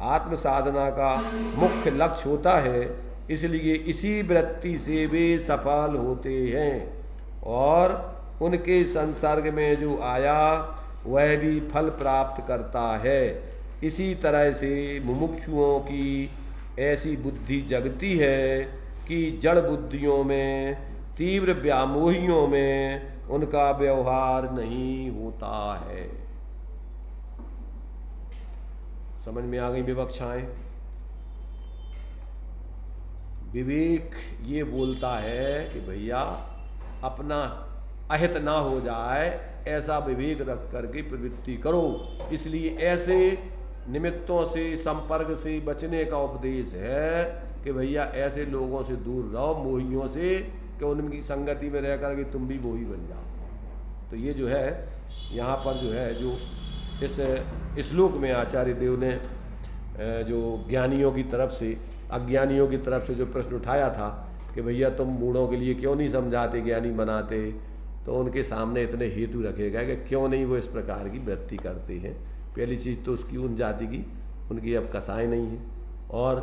आत्म साधना का मुख्य लक्ष्य होता है, इसलिए इसी वृत्ति से वे सफल होते हैं और उनके संसर्ग में जो आया वह भी फल प्राप्त करता है। इसी तरह से मुमुक्षुओं की ऐसी बुद्धि जगती है कि जड़ बुद्धियों में, तीव्र व्यामोहियों में उनका व्यवहार नहीं होता है। समझ में आ गई विवक्षाएं? विवेक ये बोलता है कि भैया अपना अहित ना हो जाए, ऐसा विवेक रख करके प्रवृत्ति करो। इसलिए ऐसे निमित्तों से, संपर्क से बचने का उपदेश है कि भैया ऐसे लोगों से दूर रहो, मोहियों से, कि उनकी संगति में रह कर के तुम भी मोही बन जाओ। तो ये जो है यहाँ पर जो है, जो इस श्लोक में आचार्य देव ने जो ज्ञानियों की तरफ से अज्ञानियों की तरफ से जो प्रश्न उठाया था कि भैया तुम मूढ़ों के लिए क्यों नहीं समझाते, ज्ञानी बनाते, तो उनके सामने इतने हेतु रखेगा कि क्यों नहीं वो इस प्रकार की वृत्ति करते हैं। पहली चीज़ तो उसकी उन जाति की उनकी अब कसाई नहीं है, और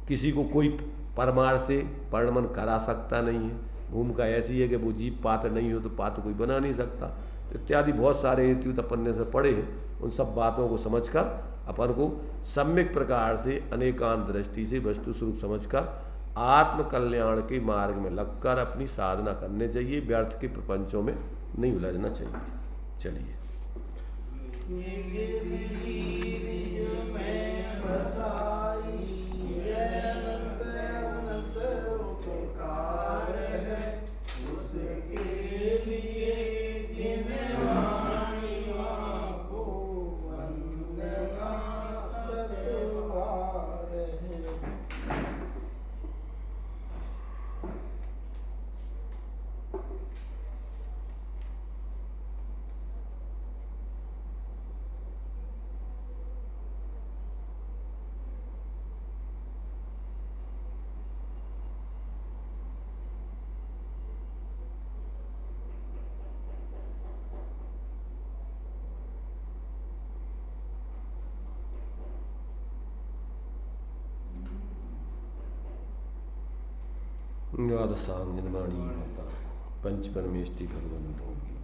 किसी को कोई परमार से वर्णन करा सकता नहीं है। भूमिका ऐसी है कि वो जीव पात्र नहीं हो तो पात्र कोई बना नहीं सकता, इत्यादि बहुत सारे हेतु अपन ने से पढ़े हैं। उन सब बातों को समझकर अपन को सम्यक प्रकार से अनेकांत दृष्टि से वस्तु स्वरूप समझकर आत्म कल्याण के मार्ग में लगकर अपनी साधना करने चाहिए, व्यर्थ के प्रपंचों में नहीं उलझना चाहिए। चलिए। द्वादशांग निर्माणी पंच परमेष्टि भगवंतों की